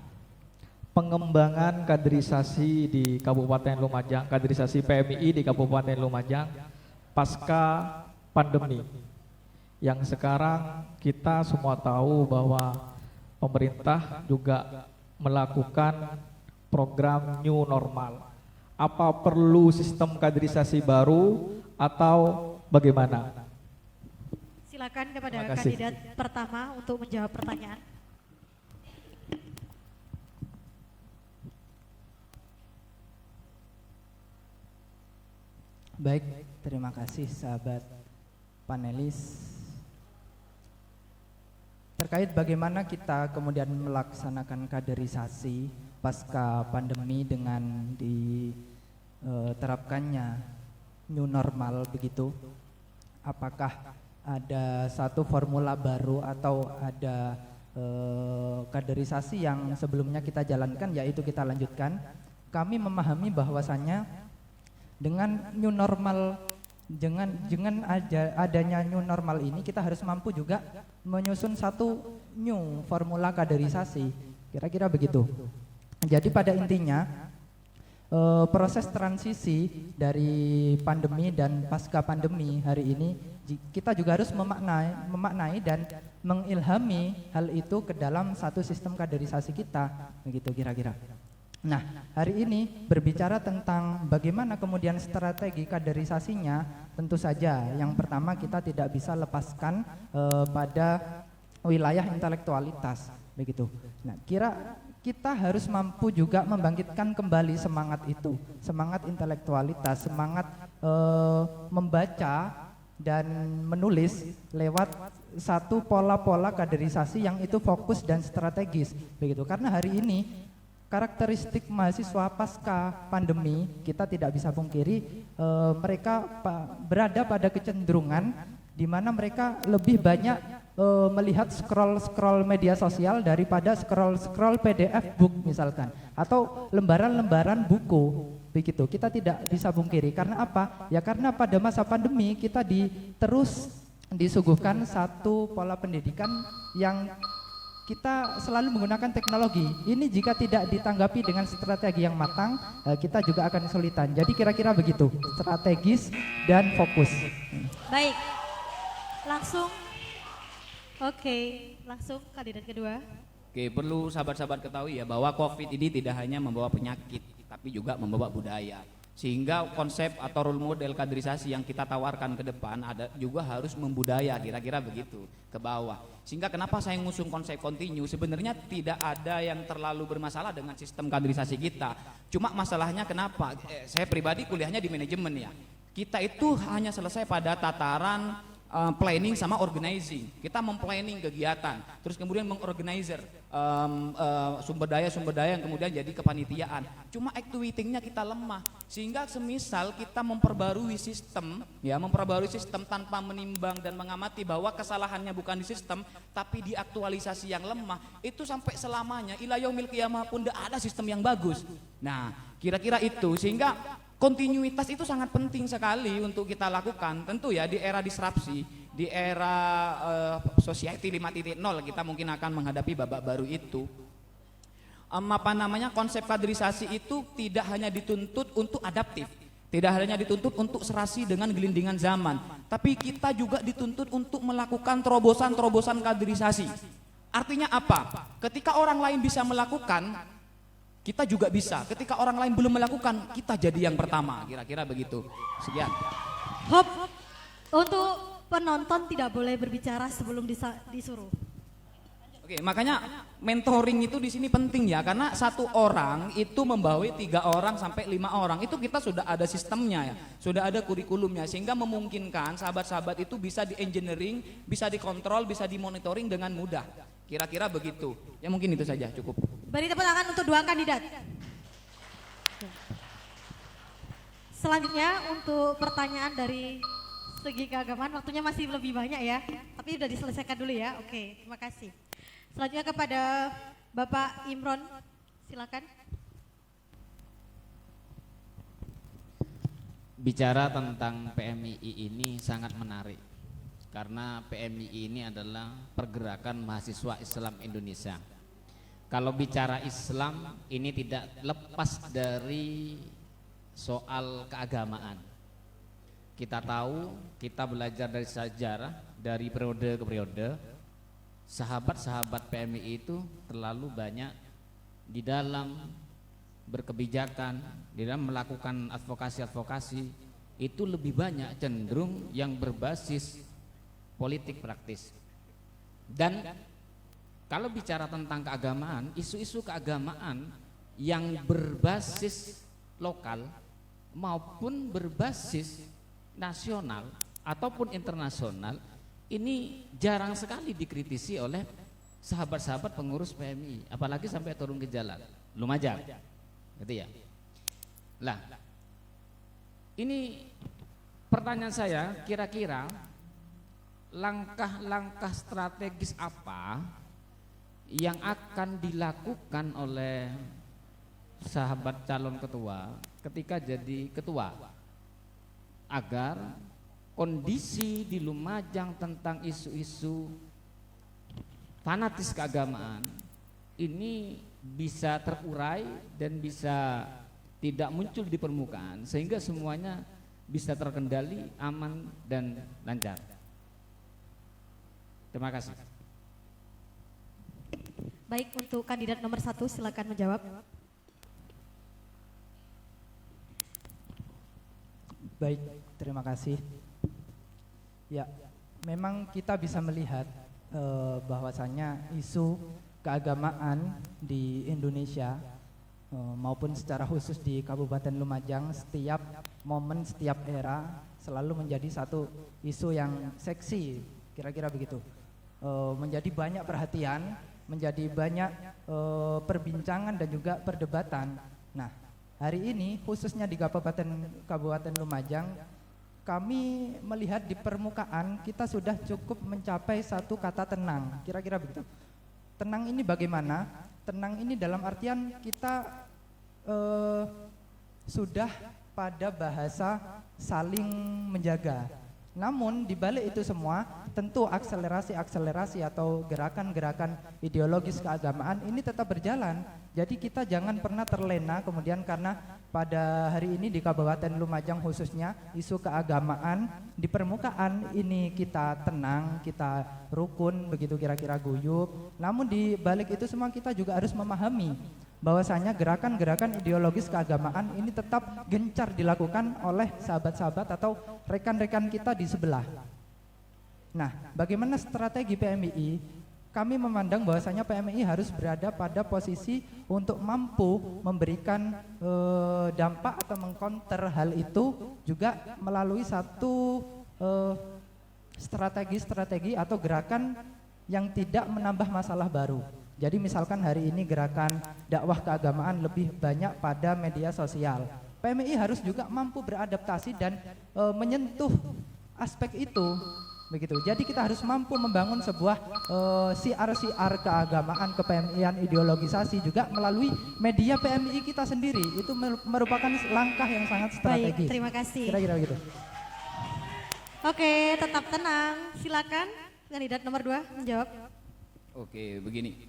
pengembangan kaderisasi di Kabupaten Lumajang, kaderisasi PMII di Kabupaten Lumajang pasca pandemi? Yang sekarang kita semua tahu bahwa pemerintah juga melakukan program new normal. Apa perlu sistem kaderisasi baru atau bagaimana? Silakan kepada Terima kasih. kandidat pertama untuk menjawab pertanyaan. Baik, terima kasih sahabat panelis. Terkait bagaimana kita kemudian melaksanakan kaderisasi pasca pandemi dengan diterapkannya new normal begitu, apakah ada satu formula baru atau ada kaderisasi yang sebelumnya kita jalankan, yaitu kita lanjutkan? Kami memahami bahwasannya dengan new normal, dengan adanya new normal ini kita harus mampu juga menyusun satu new formula kaderisasi, kira-kira begitu. Jadi pada intinya proses transisi dari pandemi dan pasca pandemi hari ini kita juga harus memaknai dan mengilhami hal itu ke dalam satu sistem kaderisasi kita, begitu kira-kira. Nah, hari ini berbicara tentang bagaimana kemudian strategi kaderisasinya, tentu saja yang pertama kita tidak bisa lepaskan pada wilayah intelektualitas, begitu. Nah, kita harus mampu juga membangkitkan kembali semangat itu, semangat intelektualitas, semangat membaca dan menulis lewat satu pola-pola kaderisasi yang itu fokus dan strategis, begitu. Karena hari ini karakteristik mahasiswa pasca pandemi kita tidak bisa pungkiri, mereka berada pada kecenderungan di mana mereka lebih banyak melihat scroll media sosial daripada scroll PDF book misalkan, atau lembaran-lembaran buku, begitu. Kita tidak bisa pungkiri. Karena apa? Ya karena pada masa pandemi kita terus disuguhkan satu pola pendidikan yang kita selalu menggunakan teknologi. Ini jika tidak ditanggapi dengan strategi yang matang, kita juga akan kesulitan. Jadi kira-kira begitu, strategis dan fokus. Baik, langsung. Oke, langsung kandidat kedua. Oke, perlu sahabat-sahabat ketahui ya bahwa COVID ini tidak hanya membawa penyakit, tapi juga membawa budaya. Sehingga konsep atau role model kaderisasi yang kita tawarkan ke depan ada juga harus membudaya, kira-kira begitu, ke bawah. Sehingga kenapa saya ngusung konsep kontinu, sebenarnya tidak ada yang terlalu bermasalah dengan sistem kaderisasi kita. Cuma masalahnya kenapa, saya pribadi kuliahnya di manajemen ya. Kita itu hanya selesai pada tataran planning sama organizing. Kita memplanning kegiatan, terus kemudian mengorganizer sumber daya yang kemudian jadi kepanitiaan. Cuma activitingnya kita lemah, sehingga semisal kita memperbarui sistem tanpa menimbang dan mengamati bahwa kesalahannya bukan di sistem, tapi di aktualisasi yang lemah, itu sampai selamanya ila yaumil qiyamah pun tidak ada sistem yang bagus. Nah, kira-kira itu, sehingga kontinuitas itu sangat penting sekali untuk kita lakukan. Tentu ya di era disrupsi, di era society 5.0 kita mungkin akan menghadapi babak baru itu. Konsep kaderisasi itu tidak hanya dituntut untuk adaptif, tidak hanya dituntut untuk serasi dengan gelindingan zaman, tapi kita juga dituntut untuk melakukan terobosan-terobosan kaderisasi. Artinya apa? Ketika orang lain bisa melakukan, kita juga bisa. Ketika orang lain belum melakukan, kita jadi yang pertama. Kira-kira begitu. Sekian. Hop, untuk penonton tidak boleh berbicara sebelum disuruh. Oke, makanya mentoring itu di sini penting ya, karena satu orang itu membawahi 3 orang sampai 5 orang. Itu kita sudah ada sistemnya ya, sudah ada kurikulumnya, sehingga memungkinkan sahabat-sahabat itu bisa di engineering, bisa dikontrol, bisa dimonitoring dengan mudah. Kira-kira begitu. Ya mungkin itu saja, cukup. Beri tepuk tangan untuk 2 kandidat. Selanjutnya untuk pertanyaan dari segi keagamaan, waktunya masih lebih banyak ya, tapi sudah diselesaikan dulu ya. Oke, terima kasih. Selanjutnya kepada Bapak Imron, silakan. Bicara tentang PMII ini sangat menarik, karena PMII ini adalah pergerakan mahasiswa Islam Indonesia. Kalau bicara Islam ini tidak lepas dari soal keagamaan. Kita tahu, kita belajar dari sejarah, dari periode ke periode, sahabat-sahabat PMII itu terlalu banyak di dalam berkebijakan, di dalam melakukan advokasi-advokasi, itu lebih banyak cenderung yang berbasis politik praktis. Dan kalau bicara tentang keagamaan, isu-isu keagamaan yang berbasis lokal maupun berbasis nasional ataupun internasional ini jarang sekali dikritisi oleh sahabat-sahabat pengurus PMI, apalagi sampai turun ke jalan, Lumajang, gitu ya. Lah, ini pertanyaan saya, kira-kira langkah-langkah strategis apa yang akan dilakukan oleh sahabat calon ketua ketika jadi ketua agar kondisi di Lumajang tentang isu-isu fanatis keagamaan ini bisa terurai dan bisa tidak muncul di permukaan, sehingga semuanya bisa terkendali, aman dan lancar. Terima kasih. Baik, untuk kandidat nomor 1 silakan menjawab. Baik, terima kasih. Ya, memang kita bisa melihat bahwasanya isu keagamaan di Indonesia maupun secara khusus di Kabupaten Lumajang setiap momen, setiap era selalu menjadi satu isu yang seksi, kira-kira begitu. Menjadi banyak perhatian, menjadi banyak perbincangan dan juga perdebatan. Nah, hari ini khususnya di Kabupaten Lumajang, kami melihat di permukaan kita sudah cukup mencapai satu kata tenang, kira-kira begitu. Tenang ini bagaimana? Tenang ini dalam artian kita sudah pada bahasa saling menjaga. Namun di balik itu semua tentu akselerasi atau gerakan-gerakan ideologis keagamaan ini tetap berjalan. Jadi kita jangan pernah terlena kemudian karena pada hari ini di Kabupaten Lumajang khususnya isu keagamaan di permukaan ini kita tenang, kita rukun begitu, kira-kira guyup. Namun di balik itu semua kita juga harus memahami bahwasanya gerakan-gerakan ideologis keagamaan ini tetap gencar dilakukan oleh sahabat-sahabat atau rekan-rekan kita di sebelah. Nah, bagaimana strategi PMII? Kami memandang bahwasanya PMII harus berada pada posisi untuk mampu memberikan dampak atau mengcounter hal itu juga melalui satu strategi-strategi atau gerakan yang tidak menambah masalah baru. Jadi misalkan hari ini gerakan dakwah keagamaan lebih banyak pada media sosial. PMI harus juga mampu beradaptasi dan menyentuh aspek itu. Begitu. Jadi kita harus mampu membangun sebuah siar-siar keagamaan, ke-PMI-an, ideologisasi juga melalui media PMI kita sendiri. Itu merupakan langkah yang sangat strategis. Baik, terima kasih. Kira-kira begitu. Oke, tetap tenang. Silakan kandidat nomor 2 menjawab. Oke, begini.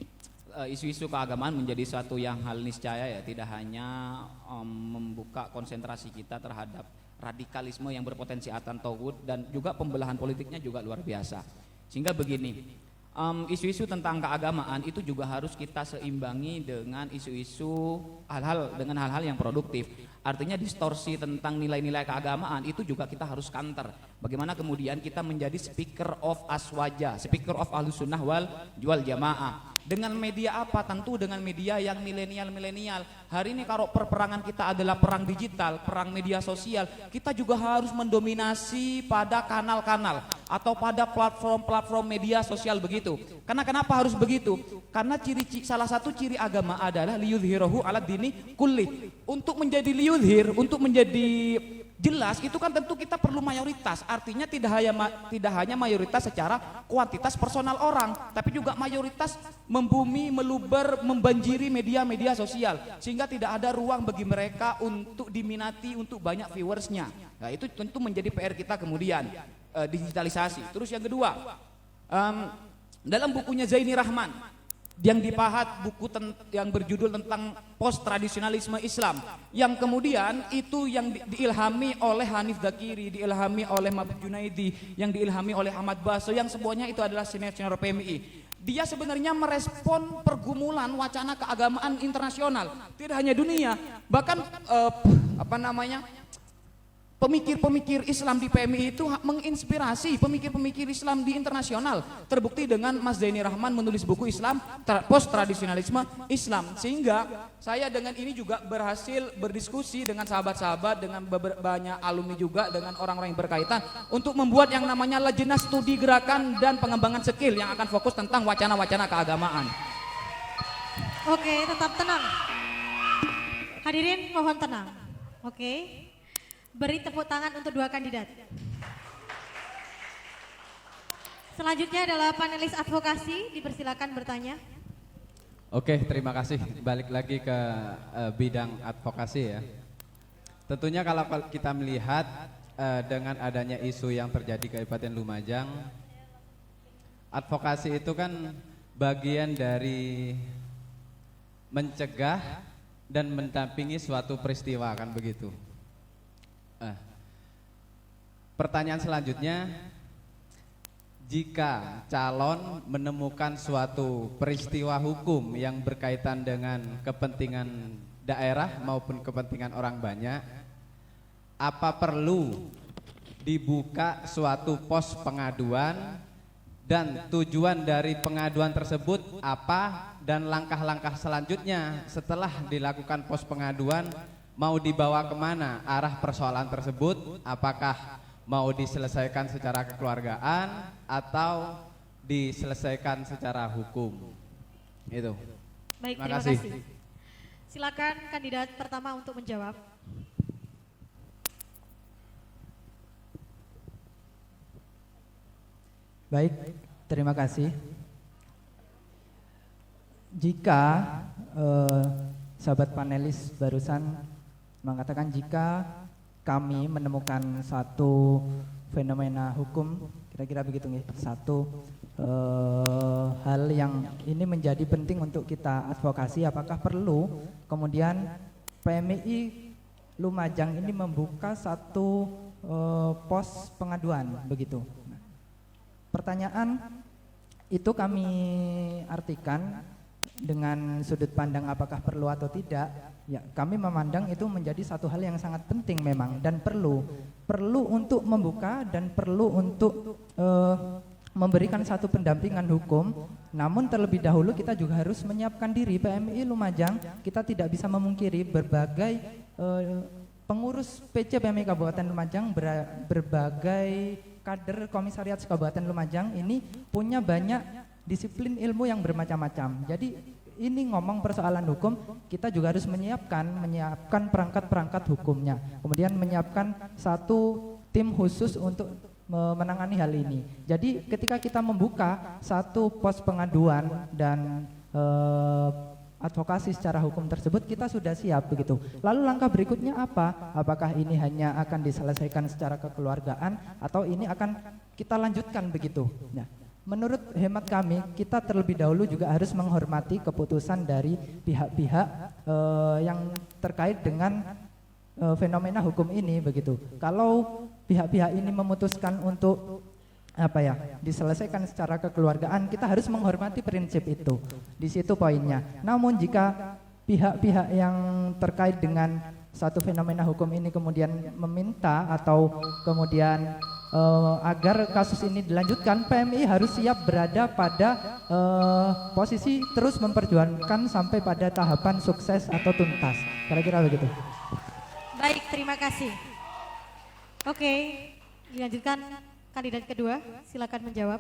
Isu-isu keagamaan menjadi suatu yang hal niscaya ya, tidak hanya membuka konsentrasi kita terhadap radikalisme yang berpotensi atan tauhid dan juga pembelahan politiknya juga luar biasa. Sehingga begini, isu-isu tentang keagamaan itu juga harus kita seimbangi dengan isu-isu dengan hal-hal yang produktif. Artinya distorsi tentang nilai-nilai keagamaan itu juga kita harus counter. Bagaimana kemudian kita menjadi speaker of aswaja, speaker of ahlussunnah wal jamaah. Dengan media apa? Tentu dengan media yang milenial. Hari ini kalau perperangan kita adalah perang digital, perang media sosial, kita juga harus mendominasi pada kanal-kanal atau pada platform-platform media sosial begitu. Karena kenapa harus begitu? Karena salah satu ciri agama adalah liyudhirahu ala dini kulli. Untuk menjadi liyudhir, untuk menjadi jelas itu kan tentu kita perlu mayoritas. Artinya tidak hanya mayoritas secara kuantitas personal orang, tapi juga mayoritas membumi, meluber, membanjiri media-media sosial, sehingga tidak ada ruang bagi mereka untuk diminati, untuk banyak viewersnya. Nah itu tentu menjadi PR kita kemudian, digitalisasi. Terus yang kedua, dalam bukunya Zaini Rahman yang dipahat, buku yang berjudul tentang post tradisionalisme Islam, yang kemudian itu yang diilhami oleh Hanif Dzakiri, diilhami oleh Mabud Junaidi, yang diilhami oleh Ahmad Baso, yang semuanya itu adalah senior PMI. Dia sebenarnya merespon pergumulan wacana keagamaan internasional, tidak hanya dunia, bahkan pemikir-pemikir Islam di PMI itu menginspirasi pemikir-pemikir Islam di internasional. Terbukti dengan Mas Zaini Rahman menulis buku Islam post tradisionalisme Islam. Sehingga saya dengan ini juga berhasil berdiskusi dengan sahabat-sahabat, dengan banyak alumni juga, dengan orang-orang yang berkaitan untuk membuat yang namanya Lajnah Studi Gerakan dan Pengembangan Skill yang akan fokus tentang wacana-wacana keagamaan. Oke, tetap tenang. Hadirin mohon tenang. Oke. Beri tepuk tangan untuk 2 kandidat. Selanjutnya adalah panelis advokasi, dipersilakan bertanya. Oke, terima kasih. Balik lagi ke bidang advokasi ya. Tentunya kalau kita melihat dengan adanya isu yang terjadi di Kabupaten Lumajang, advokasi itu kan bagian dari mencegah dan mendampingi suatu peristiwa, kan begitu. Pertanyaan selanjutnya, jika calon menemukan suatu peristiwa hukum yang berkaitan dengan kepentingan daerah maupun kepentingan orang banyak, apa perlu dibuka suatu pos pengaduan, dan tujuan dari pengaduan tersebut apa, dan langkah-langkah selanjutnya setelah dilakukan pos pengaduan mau dibawa kemana arah persoalan tersebut, apakah mau diselesaikan secara kekeluargaan atau diselesaikan secara hukum. Itu. Baik, terima kasih. Silakan kandidat pertama untuk menjawab. Baik, terima kasih. Jika sahabat panelis barusan mengatakan jika kami menemukan satu fenomena hukum, kira-kira begitu nih, satu hal yang ini menjadi penting untuk kita advokasi, apakah perlu kemudian PMI Lumajang ini membuka satu pos pengaduan begitu. Nah, pertanyaan itu kami artikan dengan sudut pandang apakah perlu atau tidak. Ya, kami memandang itu menjadi satu hal yang sangat penting memang, dan perlu untuk membuka dan perlu untuk memberikan satu pendampingan hukum. Namun terlebih dahulu kita juga harus menyiapkan diri. PMI Lumajang, kita tidak bisa memungkiri berbagai pengurus PC PMI Kabupaten Lumajang berbagai kader Komisariat Kabupaten Lumajang ini punya banyak disiplin ilmu yang bermacam-macam. Jadi ini ngomong persoalan hukum, kita juga harus menyiapkan perangkat-perangkat hukumnya. Kemudian menyiapkan satu tim khusus untuk menangani hal ini. Jadi ketika kita membuka satu pos pengaduan dan advokasi secara hukum tersebut, kita sudah siap begitu. Lalu langkah berikutnya apa? Apakah ini hanya akan diselesaikan secara kekeluargaan atau ini akan kita lanjutkan begitu? Nah, menurut hemat kami, kita terlebih dahulu juga harus menghormati keputusan dari pihak-pihak yang terkait dengan fenomena hukum ini begitu. Kalau pihak-pihak ini memutuskan untuk diselesaikan secara kekeluargaan, kita harus menghormati prinsip itu. Di situ poinnya. Namun jika pihak-pihak yang terkait dengan satu fenomena hukum ini kemudian meminta atau kemudian agar kasus ini dilanjutkan, PMI harus siap berada pada posisi terus memperjuangkan sampai pada tahapan sukses atau tuntas. Kira-kira begitu. Baik, terima kasih. Oke, dilanjutkan kandidat kedua, silakan menjawab.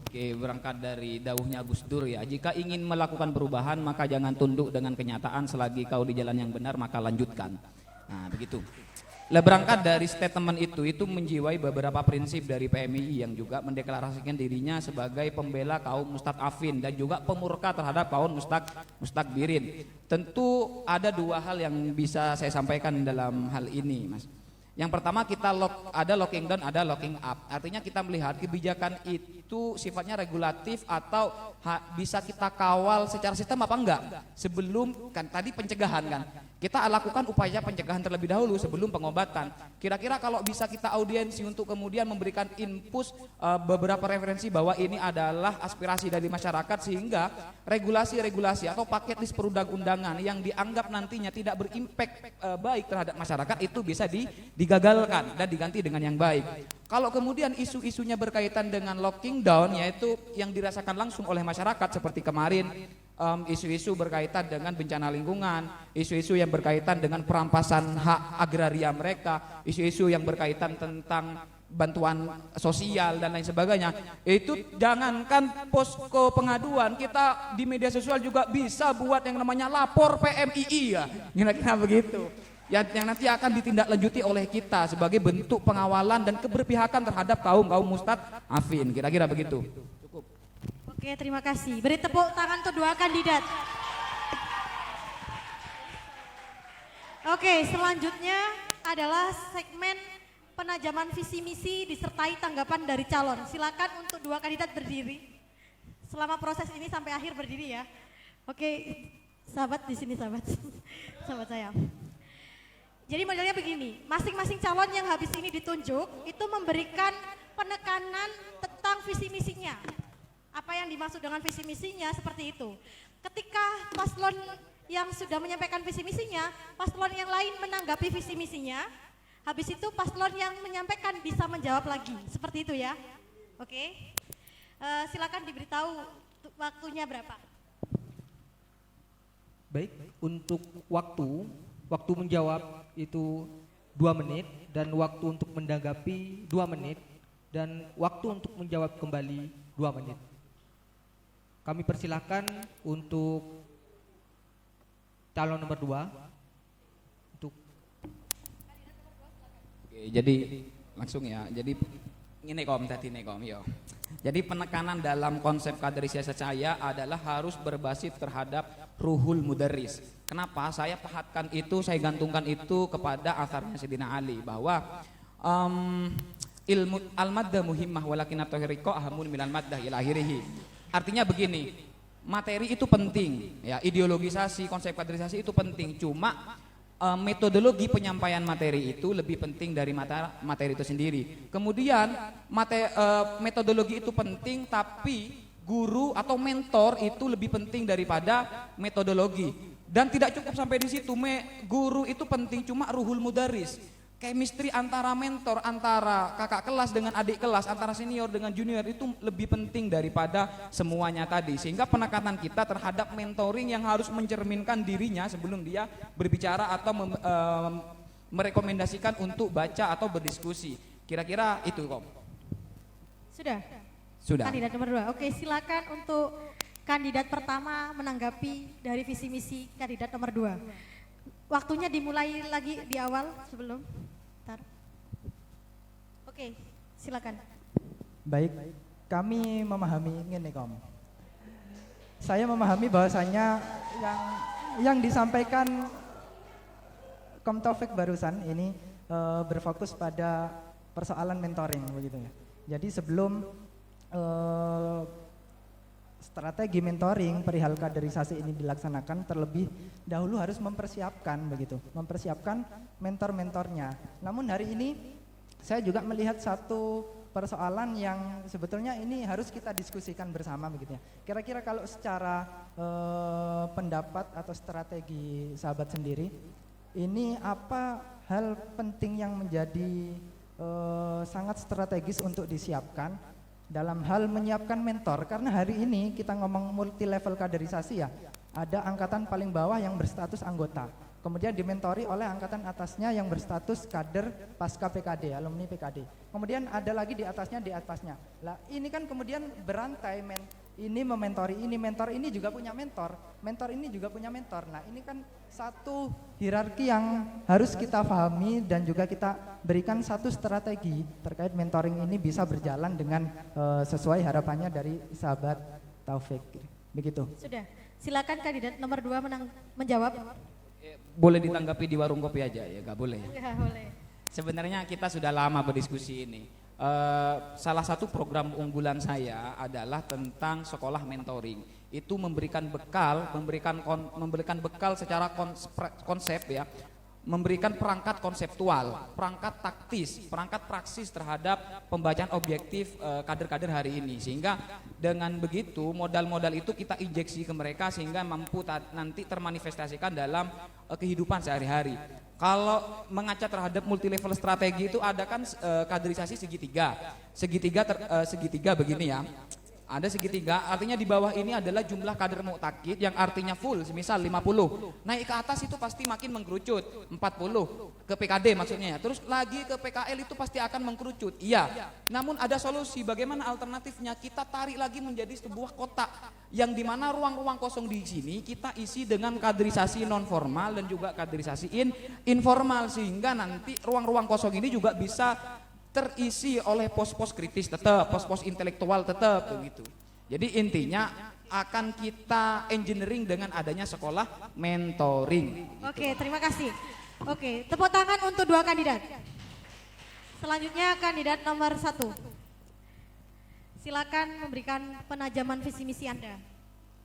Oke, berangkat dari dawuhnya Gus Dur ya, jika ingin melakukan perubahan maka jangan tunduk dengan kenyataan, selagi kau di jalan yang benar maka lanjutkan. Nah begitu. Berangkat dari statement itu menjiwai beberapa prinsip dari PMI yang juga mendeklarasikan dirinya sebagai pembela kaum mustadafin dan juga pemurka terhadap kaum mustakbirin. Tentu ada dua hal yang bisa saya sampaikan dalam hal ini, Mas. Yang pertama, kita ada locking down, ada locking up. Artinya kita melihat kebijakan itu sifatnya regulatif atau bisa kita kawal secara sistem apa enggak. Sebelum kan tadi pencegahan kan. Kita lakukan upaya pencegahan terlebih dahulu sebelum pengobatan. Kira-kira kalau bisa kita audiensi untuk kemudian memberikan input beberapa referensi bahwa ini adalah aspirasi dari masyarakat, sehingga regulasi-regulasi atau paket list perundang-undangan yang dianggap nantinya tidak berimpact baik terhadap masyarakat itu bisa digagalkan dan diganti dengan yang baik. Kalau kemudian isu-isunya berkaitan dengan locking down, yaitu yang dirasakan langsung oleh masyarakat seperti kemarin, isu-isu berkaitan dengan bencana lingkungan, isu-isu yang berkaitan dengan perampasan hak agraria mereka, isu-isu yang berkaitan tentang bantuan sosial dan lain sebagainya. Itu jangankan posko pengaduan, kita di media sosial juga bisa buat yang namanya lapor PMII ya, kira-kira begitu. Yang nanti akan ditindaklanjuti oleh kita sebagai bentuk pengawalan dan keberpihakan terhadap kaum mustadafin, kira-kira begitu. Oke, terima kasih. Beri tepuk tangan untuk dua kandidat. Oke, selanjutnya adalah segmen penajaman visi misi disertai tanggapan dari calon. Silakan untuk dua kandidat berdiri. Selama proses ini sampai akhir berdiri ya. Oke, sahabat di sini sahabat. Sahabat saya. Jadi modelnya begini, masing-masing calon yang habis ini ditunjuk itu memberikan penekanan tentang visi misinya. Apa yang dimaksud dengan visi misinya seperti itu. Ketika paslon yang sudah menyampaikan visi misinya, paslon yang lain menanggapi visi misinya, habis itu paslon yang menyampaikan bisa menjawab lagi, seperti itu ya. Oke, silakan diberitahu waktunya berapa. Baik, untuk waktu menjawab itu 2 menit dan waktu untuk menanggapi 2 menit dan waktu untuk menjawab kembali 2 menit. Kami persilahkan untuk calon nomor 2 untuk. Oke, jadi langsung ya. Jadi ini tadi yo. Jadi penekanan dalam konsep kaderisasi saya adalah harus berbasis terhadap ruhul mudarris. Kenapa? Saya pahatkan itu, saya gantungkan itu kepada asarnya Sayyidina Ali bahwa ilmu al-maddah muhimmah walakin at-tahriqa ahamun minal maddah ila akhirih. Artinya begini, materi itu penting, ya, ideologisasi, konsep kaderisasi itu penting. Cuma metodologi penyampaian materi itu lebih penting dari materi itu sendiri. Kemudian metodologi itu penting, tapi guru atau mentor itu lebih penting daripada metodologi. Dan tidak cukup sampai di situ, guru itu penting, cuma ruhul mudaris. Chemistry antara mentor, antara kakak kelas dengan adik kelas, antara senior dengan junior itu lebih penting daripada semuanya tadi. Sehingga penekanan kita terhadap mentoring yang harus mencerminkan dirinya sebelum dia berbicara atau merekomendasikan untuk baca atau berdiskusi. Kira-kira itu kok. Sudah? Sudah. Kandidat nomor 2. Oke, silakan untuk kandidat pertama menanggapi dari visi misi kandidat nomor 2. Waktunya dimulai lagi di awal sebelum. Bentar. Oke, silakan. Baik, kami memahami ini nih Kom. Saya memahami bahwasanya yang disampaikan Kom Taufik barusan ini berfokus pada persoalan mentoring begitu ya. Jadi sebelum strategi mentoring perihal kaderisasi ini dilaksanakan, terlebih dahulu harus mempersiapkan begitu, mempersiapkan mentor-mentornya. Namun hari ini saya juga melihat satu persoalan yang sebetulnya ini harus kita diskusikan bersama begitu ya. Kira-kira kalau secara pendapat atau strategi sahabat sendiri, ini apa hal penting yang menjadi sangat strategis untuk disiapkan dalam hal menyiapkan mentor? Karena hari ini kita ngomong multi level kaderisasi ya, ada angkatan paling bawah yang berstatus anggota, kemudian dimentori oleh angkatan atasnya yang berstatus kader pasca PKD, alumni PKD. Kemudian ada lagi di atasnya. Lah ini kan kemudian berantai, ini mementori ini, mentor ini juga punya mentor ini juga punya mentor. Nah ini kan satu hierarki yang harus kita pahami dan juga kita berikan satu strategi terkait mentoring ini bisa berjalan dengan sesuai harapannya dari sahabat Taufik. Begitu. Sudah. Silakan kandidat nomor 2 menjawab. Boleh ditanggapi di warung kopi aja ya, nggak boleh. Ya, boleh. Sebenarnya kita sudah lama berdiskusi ini. Salah satu program unggulan saya adalah tentang sekolah mentoring. Itu memberikan bekal secara konsep ya, memberikan perangkat konseptual, perangkat taktis, perangkat praksis terhadap pembacaan objektif kader-kader hari ini. Sehingga dengan begitu modal-modal itu kita injeksi ke mereka sehingga mampu nanti termanifestasikan dalam kehidupan sehari-hari. Kalau mengaca terhadap multi level strategi itu ada kan kaderisasi segitiga begini ya. Ada segitiga, artinya di bawah ini adalah jumlah kader mu'takid yang artinya full, misal 50. Naik ke atas itu pasti makin mengkerucut, 40 ke PKD maksudnya ya. Terus lagi ke PKL itu pasti akan mengkerucut. Iya. Namun ada solusi, bagaimana alternatifnya? Kita tarik lagi menjadi sebuah kotak yang dimana ruang-ruang kosong di sini kita isi dengan kaderisasi non formal dan juga kaderisasi informal, sehingga nanti ruang-ruang kosong ini juga bisa terisi oleh pos-pos kritis tetap, pos-pos intelektual tetap begitu. Jadi intinya akan kita engineering dengan adanya sekolah mentoring. Oke, terima kasih. Oke, tepuk tangan untuk 2 kandidat. Selanjutnya kandidat nomor 1. Silakan memberikan penajaman visi misi Anda.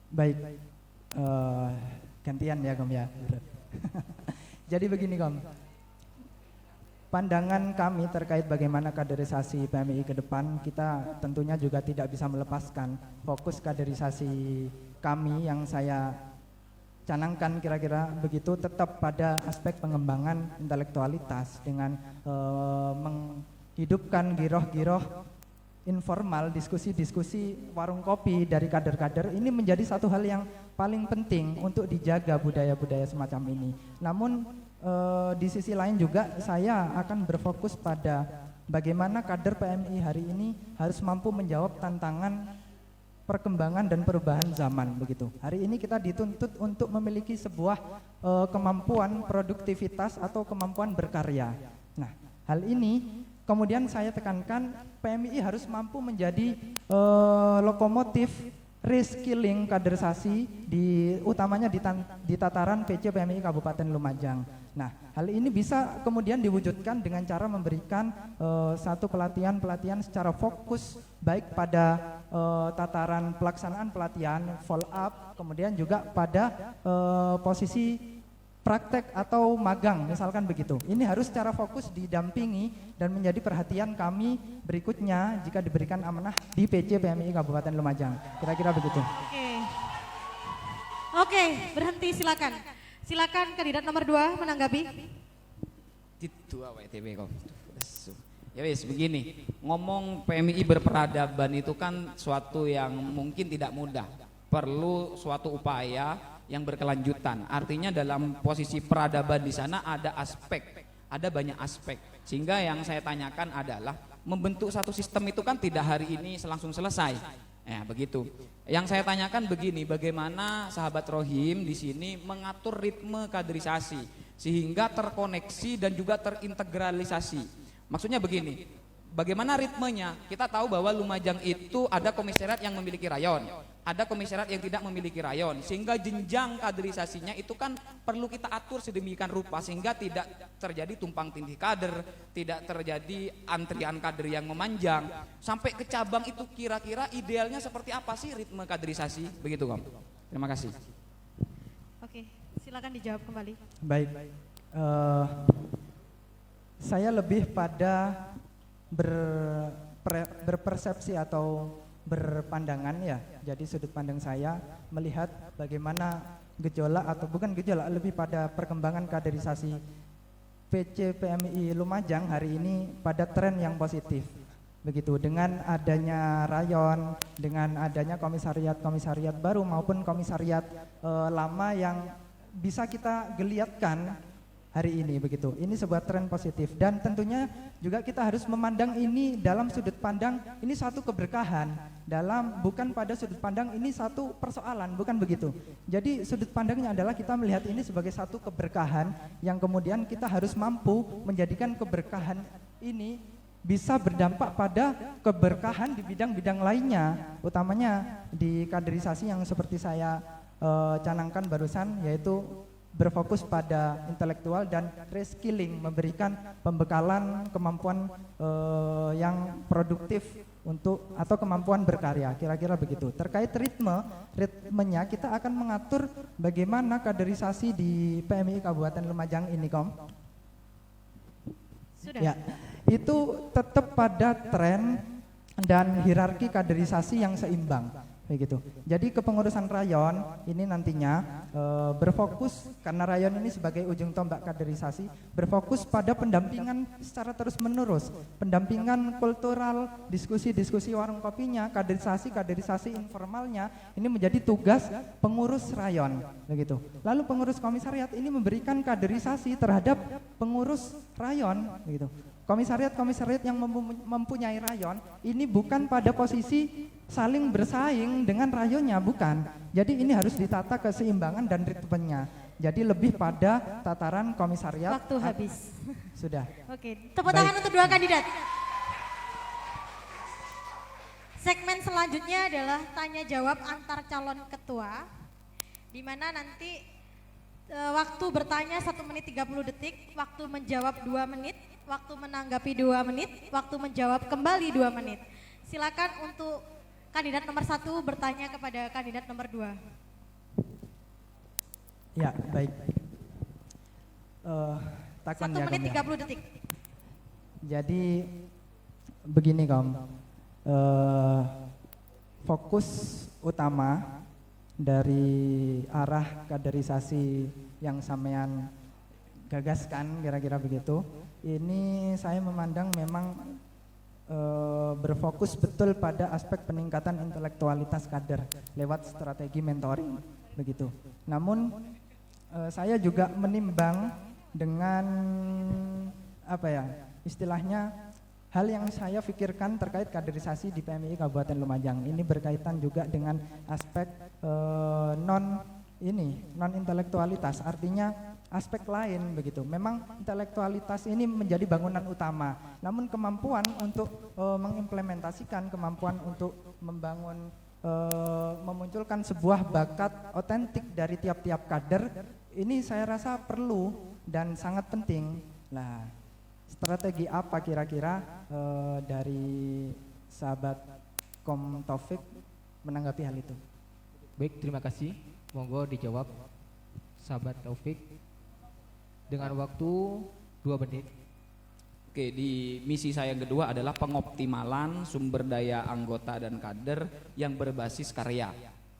Baik, gantian ya Kom ya. Jadi begini Kom, pandangan kami terkait bagaimana kaderisasi PMI ke depan, kita tentunya juga tidak bisa melepaskan fokus kaderisasi kami yang saya canangkan kira-kira begitu tetap pada aspek pengembangan intelektualitas dengan menghidupkan giroh-giroh informal, diskusi-diskusi warung kopi dari kader-kader ini menjadi satu hal yang paling penting untuk dijaga budaya-budaya semacam ini. Namun di sisi lain juga saya akan berfokus pada bagaimana kader PMI hari ini harus mampu menjawab tantangan perkembangan dan perubahan zaman begitu. Hari ini kita dituntut untuk memiliki sebuah kemampuan produktivitas atau kemampuan berkarya. Nah, hal ini kemudian saya tekankan PMI harus mampu menjadi lokomotif reskilling kaderisasi utamanya di tataran PC PMI Kabupaten Lumajang. Nah, hal ini bisa kemudian diwujudkan dengan cara memberikan satu pelatihan secara fokus baik pada tataran pelaksanaan pelatihan, follow up, kemudian juga pada posisi praktek atau magang misalkan begitu. Ini harus secara fokus didampingi dan menjadi perhatian kami berikutnya jika diberikan amanah di PC PMI Kabupaten Lumajang. Kira-kira begitu. Oke, berhenti silakan. Silakan kandidat nomor 2 menanggapi. Itu WTB kok. Ya wis begini, ngomong PMI berperadaban itu kan suatu yang mungkin tidak mudah. Perlu suatu upaya yang berkelanjutan. Artinya dalam posisi peradaban di sana ada banyak aspek. Sehingga yang saya tanyakan adalah membentuk satu sistem itu kan tidak hari ini langsung selesai. Ya, begitu. Yang saya tanyakan begini, bagaimana sahabat Rohim di sini mengatur ritme kaderisasi sehingga terkoneksi dan juga terintegralisasi. Maksudnya begini, bagaimana ritmenya? Kita tahu bahwa Lumajang itu ada komisariat yang memiliki rayon, ada komisariat yang tidak memiliki rayon, sehingga jenjang kaderisasinya itu kan perlu kita atur sedemikian rupa sehingga tidak terjadi tumpang tindih kader, tidak terjadi antrian kader yang memanjang. Sampai ke cabang itu kira-kira idealnya seperti apa sih ritme kaderisasi? Begitu, Kom. Terima kasih. Oke, silakan dijawab kembali. Baik, saya lebih pada berpersepsi atau berpandangan ya. Jadi sudut pandang saya melihat bagaimana gejolak atau bukan gejolak, lebih pada perkembangan kaderisasi PC PMI Lumajang hari ini pada tren yang positif. Begitu, dengan adanya rayon, dengan adanya komisariat-komisariat baru maupun komisariat lama yang bisa kita geliatkan hari ini, begitu. Ini sebuah tren positif dan tentunya juga kita harus memandang ini dalam sudut pandang ini satu keberkahan, dalam bukan pada sudut pandang ini satu persoalan, bukan begitu. Jadi sudut pandangnya adalah kita melihat ini sebagai satu keberkahan yang kemudian kita harus mampu menjadikan keberkahan ini bisa berdampak pada keberkahan di bidang-bidang lainnya, utamanya di kaderisasi yang seperti saya canangkan barusan, yaitu berfokus pada intelektual dan reskilling, memberikan pembekalan kemampuan yang produktif untuk atau kemampuan berkarya, kira-kira begitu. Terkait ritmenya kita akan mengatur bagaimana kaderisasi di PMI Kabupaten Lumajang ini, Kom. Sudah. Ya, itu tetap pada tren dan hierarki kaderisasi yang seimbang. Begitu. Jadi kepengurusan rayon ini nantinya berfokus, karena rayon ini sebagai ujung tombak kaderisasi, berfokus pada pendampingan secara terus menerus, pendampingan kultural, diskusi-diskusi warung kopinya, kaderisasi informalnya, ini menjadi tugas pengurus rayon, begitu. Lalu pengurus komisariat ini memberikan kaderisasi terhadap pengurus rayon, begitu. Komisariat-komisariat yang mempunyai rayon ini bukan pada posisi saling bersaing dengan rayonnya, bukan. Jadi ini harus ditata keseimbangan dan ritmenya. Jadi lebih pada tataran komisariat. Waktu habis. Sudah. Oke, tepuk tangan untuk dua kandidat. Segmen selanjutnya adalah tanya jawab antar calon ketua, di mana nanti waktu bertanya 1 menit 30 detik, waktu menjawab 2 menit, waktu menanggapi 2 menit, waktu menjawab kembali 2 menit. Silakan untuk kandidat nomor 1 bertanya kepada kandidat nomor 2. Ya, baik. 1 menit 30 detik. Jadi begini, Kom. Fokus utama dari arah kaderisasi yang sampean gagaskan, kira-kira begitu. Ini saya memandang memang berfokus betul pada aspek peningkatan intelektualitas kader lewat strategi mentoring, begitu. Namun saya juga menimbang dengan istilahnya hal yang saya pikirkan terkait kaderisasi di PMI Kabupaten Lumajang. Ini berkaitan juga dengan aspek non intelektualitas, artinya aspek lain, begitu. Memang intelektualitas ini menjadi bangunan utama, namun kemampuan untuk mengimplementasikan, kemampuan untuk membangun, memunculkan sebuah bakat otentik dari tiap-tiap kader, ini saya rasa perlu dan sangat penting. Nah, strategi apa kira-kira dari sahabat Kom Taufik menanggapi hal itu? Baik, terima kasih. Monggo dijawab sahabat Taufik dengan waktu 2 menit. Oke, di misi saya yang kedua adalah pengoptimalan sumber daya anggota dan kader yang berbasis karya.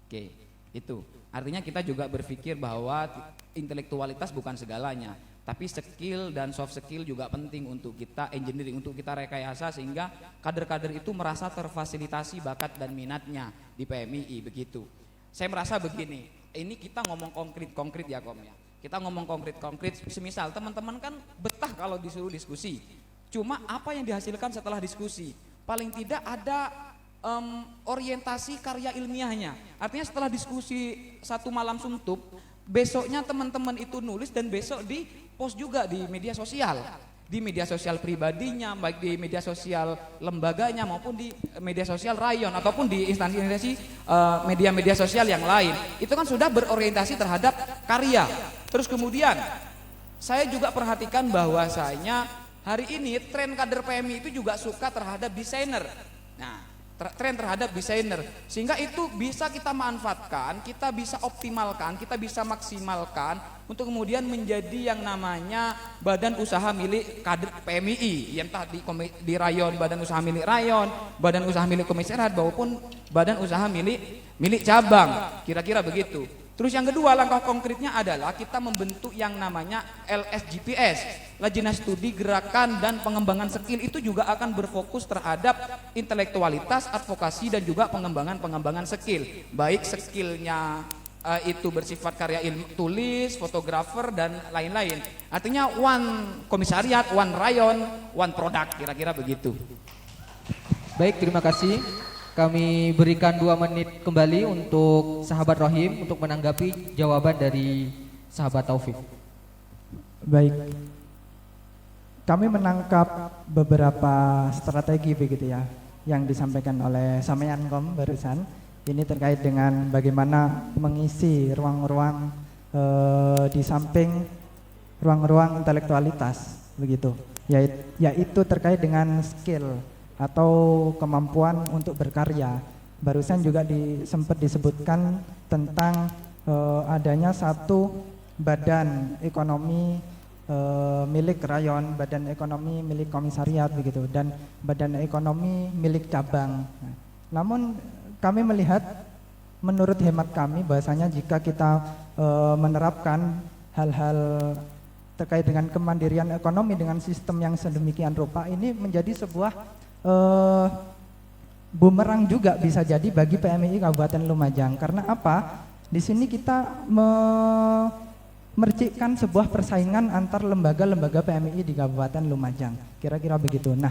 Oke, itu. Artinya kita juga berpikir bahwa intelektualitas bukan segalanya, tapi skill dan soft skill juga penting untuk kita engineering, untuk kita rekayasa sehingga kader-kader itu merasa terfasilitasi bakat dan minatnya di PMII, begitu. Saya merasa begini, ini kita ngomong konkret ya, Kom ya. Kita ngomong konkret, semisal teman-teman kan betah kalau disuruh diskusi. Cuma apa yang dihasilkan setelah diskusi? Paling tidak ada orientasi karya ilmiahnya. Artinya setelah diskusi satu malam suntup, besoknya teman-teman itu nulis dan besok di post juga di media sosial. Di media sosial pribadinya, baik di media sosial lembaganya maupun di media sosial rayon ataupun di instansi-instansi media-media sosial yang lain. Itu kan sudah berorientasi terhadap karya. Terus kemudian saya juga perhatikan bahwasanya hari ini tren kader PMI itu juga suka terhadap desainer. Nah, tren terhadap desainer, sehingga itu bisa kita manfaatkan, kita bisa optimalkan, kita bisa maksimalkan untuk kemudian menjadi yang namanya badan usaha milik kader PMI, yang tadi di rayon badan usaha milik rayon, badan usaha milik komisariat maupun badan usaha milik cabang, kira-kira begitu. Terus yang kedua, langkah konkretnya adalah kita membentuk yang namanya LSGPS, Lajnah Studi Gerakan dan Pengembangan Skill. Itu juga akan berfokus terhadap intelektualitas, advokasi dan juga pengembangan skill. Baik skillnya itu bersifat karya ilmu tulis, fotografer dan lain-lain. Artinya one komisariat, one rayon, one product, kira-kira begitu. Baik, terima kasih. Kami berikan 2 menit kembali untuk sahabat Rohim untuk menanggapi jawaban dari sahabat Taufik. Baik, kami menangkap beberapa strategi begitu ya yang disampaikan oleh Sampean Kom barusan. Ini terkait dengan bagaimana mengisi ruang-ruang di samping ruang-ruang intelektualitas begitu, yaitu terkait dengan skill atau kemampuan untuk berkarya. Barusan juga sempat disebutkan tentang adanya satu badan ekonomi milik rayon, badan ekonomi milik komisariat begitu, dan badan ekonomi milik cabang. Namun kami melihat, menurut hemat kami, bahwasanya jika kita menerapkan hal-hal terkait dengan kemandirian ekonomi dengan sistem yang sedemikian rupa, ini menjadi sebuah bumerang juga bisa jadi bagi PMI Kabupaten Lumajang. Karena apa? Di sini kita mercikkan sebuah persaingan antar lembaga-lembaga PMI di Kabupaten Lumajang. Kira-kira begitu. Nah,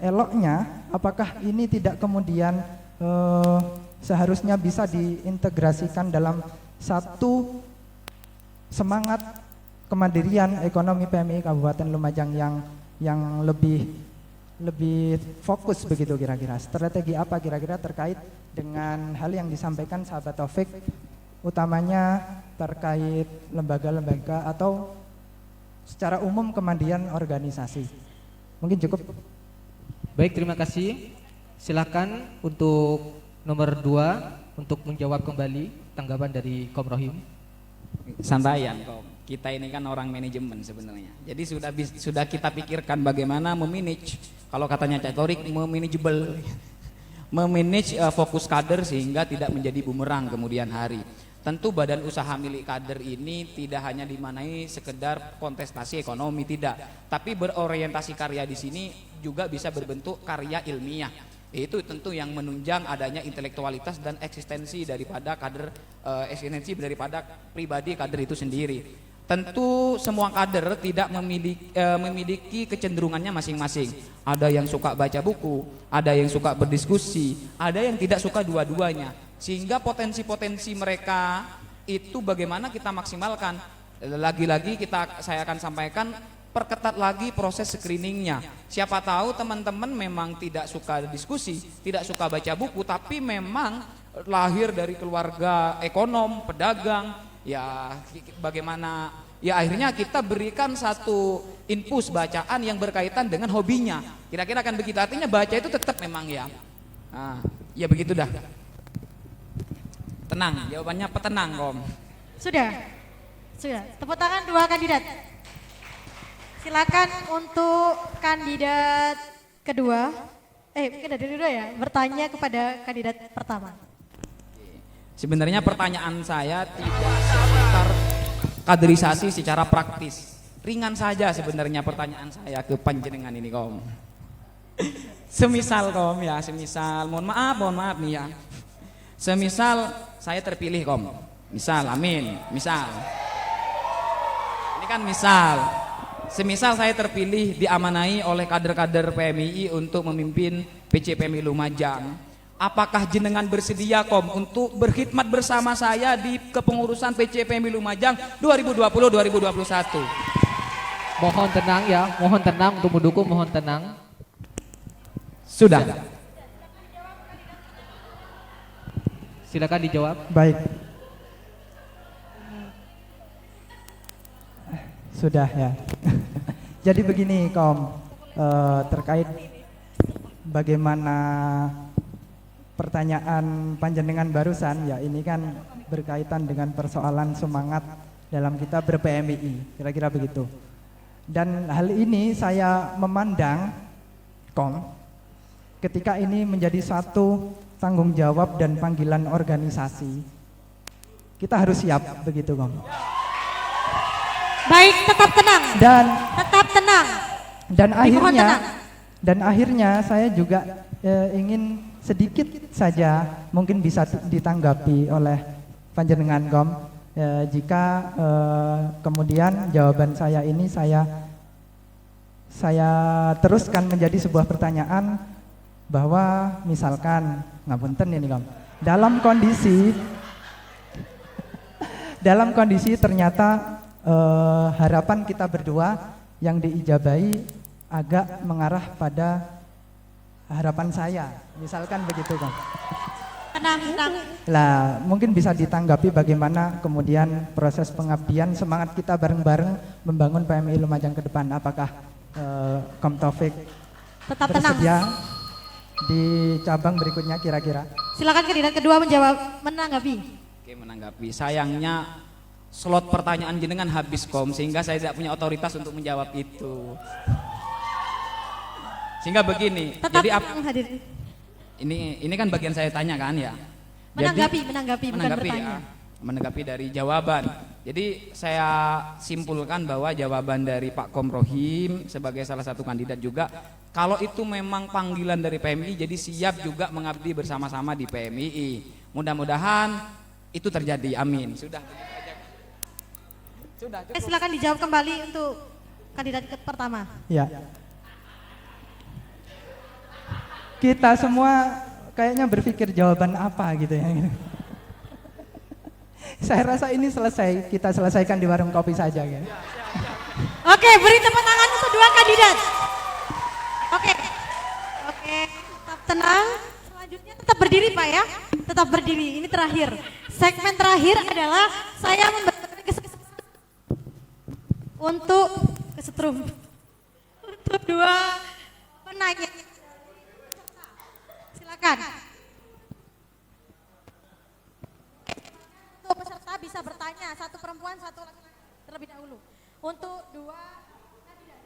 eloknya apakah ini tidak kemudian seharusnya bisa diintegrasikan dalam satu semangat kemandirian ekonomi PMI Kabupaten Lumajang yang lebih fokus begitu kira-kira. Strategi apa kira-kira terkait dengan hal yang disampaikan sahabat Taufik, utamanya terkait lembaga-lembaga atau secara umum kemandirian organisasi. Mungkin cukup. Baik, terima kasih. Silakan untuk nomor 2 untuk menjawab kembali tanggapan dari Kom Rohim. Santaian Kom. Kita ini kan orang manajemen sebenarnya. Jadi sudah kita pikirkan bagaimana memanage, kalau katanya Cak Torik, memanage fokus kader sehingga tidak menjadi bumerang kemudian hari. Tentu badan usaha milik kader ini tidak hanya dimanai sekedar kontestasi ekonomi, tidak, tapi berorientasi karya di sini juga bisa berbentuk karya ilmiah. Itu tentu yang menunjang adanya intelektualitas dan eksistensi daripada kader, eksistensi daripada pribadi kader itu sendiri. Tentu semua kader tidak memiliki kecenderungannya masing-masing. Ada yang suka baca buku, ada yang suka berdiskusi, ada yang tidak suka dua-duanya. Sehingga potensi-potensi mereka itu bagaimana kita maksimalkan. Lagi-lagi saya akan sampaikan, perketat lagi proses screeningnya. Siapa tahu teman-teman memang tidak suka diskusi, tidak suka baca buku, tapi memang lahir dari keluarga ekonom, pedagang, ya bagaimana, ya akhirnya kita berikan satu infus bacaan yang berkaitan dengan hobinya. Kira-kira kan begitu, artinya baca itu tetap memang ya. Nah, ya begitu dah. Tenang, jawabannya petenang Kom. Sudah. Tepuk tangan 2 kandidat. Silakan untuk kandidat kedua. Kandidat kedua ya, bertanya kepada kandidat pertama. Sebenarnya pertanyaan saya tidak seputar kaderisasi secara praktis. Ringan saja sebenarnya pertanyaan saya ke panjenengan ini Kom. Semisal Kom ya, mohon maaf nih ya. Semisal saya terpilih Kom. Misal, amin. Misal. Ini kan misal. semisal saya terpilih diamanai oleh kader-kader PMII untuk memimpin PC PMI Lumajang, apakah jenengan bersedia untuk berkhidmat bersama saya di kepengurusan PC PMI Lumajang 2020-2021? Mohon tenang ya, mohon tenang untuk mendukung, mohon tenang. Sudah. Silakan dijawab. Baik. Sudah ya. Jadi begini terkait bagaimana pertanyaan panjenengan barusan ya, ini kan berkaitan dengan persoalan semangat dalam kita ber-PMII, kira-kira begitu. Dan hal ini saya memandang ketika ini menjadi satu tanggung jawab dan panggilan organisasi, kita harus siap begitu Baik, tetap tenang. Tetap tenang. Dan akhirnya saya juga ingin sedikit saja mungkin bisa ditanggapi oleh panjenengan jika kemudian jawaban saya ini saya teruskan menjadi sebuah pertanyaan bahwa misalkan ngapunten ini dalam kondisi ternyata harapan kita berdua yang diijabahi agak mengarah pada harapan saya, misalkan begitu Tenang. Lah, mungkin bisa ditanggapi bagaimana kemudian proses pengabdian semangat kita bareng-bareng membangun PMI Lumajang ke depan. Apakah Kom Taufik Tetap bersedia tenang. di cabang berikutnya kira-kira? Silakan kandidat kedua menanggapi. Oke, menanggapi. Sayangnya slot pertanyaan jenengan habis sehingga saya tidak punya otoritas untuk menjawab itu. Sehingga begini. Tetap jadi tenang hadir. ini kan bagian saya tanya kan ya. Menanggapi bukan bertanya. Menanggapi dari jawaban. Jadi saya simpulkan bahwa jawaban dari Pak Komrohim sebagai salah satu kandidat juga, kalau itu memang panggilan dari PMI, jadi siap juga mengabdi bersama-sama di PMII. Mudah-mudahan itu terjadi. Amin. Sudah. Silakan dijawab kembali untuk kandidat pertama. Ya. Kita semua kayaknya berpikir jawaban apa gitu ya. Saya rasa ini kita selesaikan di warung kopi saja ya. Oke, beri tepuk tangan untuk dua kandidat. Oke, tetap tenang. Selanjutnya tetap berdiri Pak ya. Tetap berdiri, ini terakhir. Segmen terakhir adalah saya memberikan untuk kesetrum untuk dua penanya. Silakan. Untuk peserta bisa bertanya, satu perempuan, satu laki-laki terlebih dahulu. Untuk dua kandidat.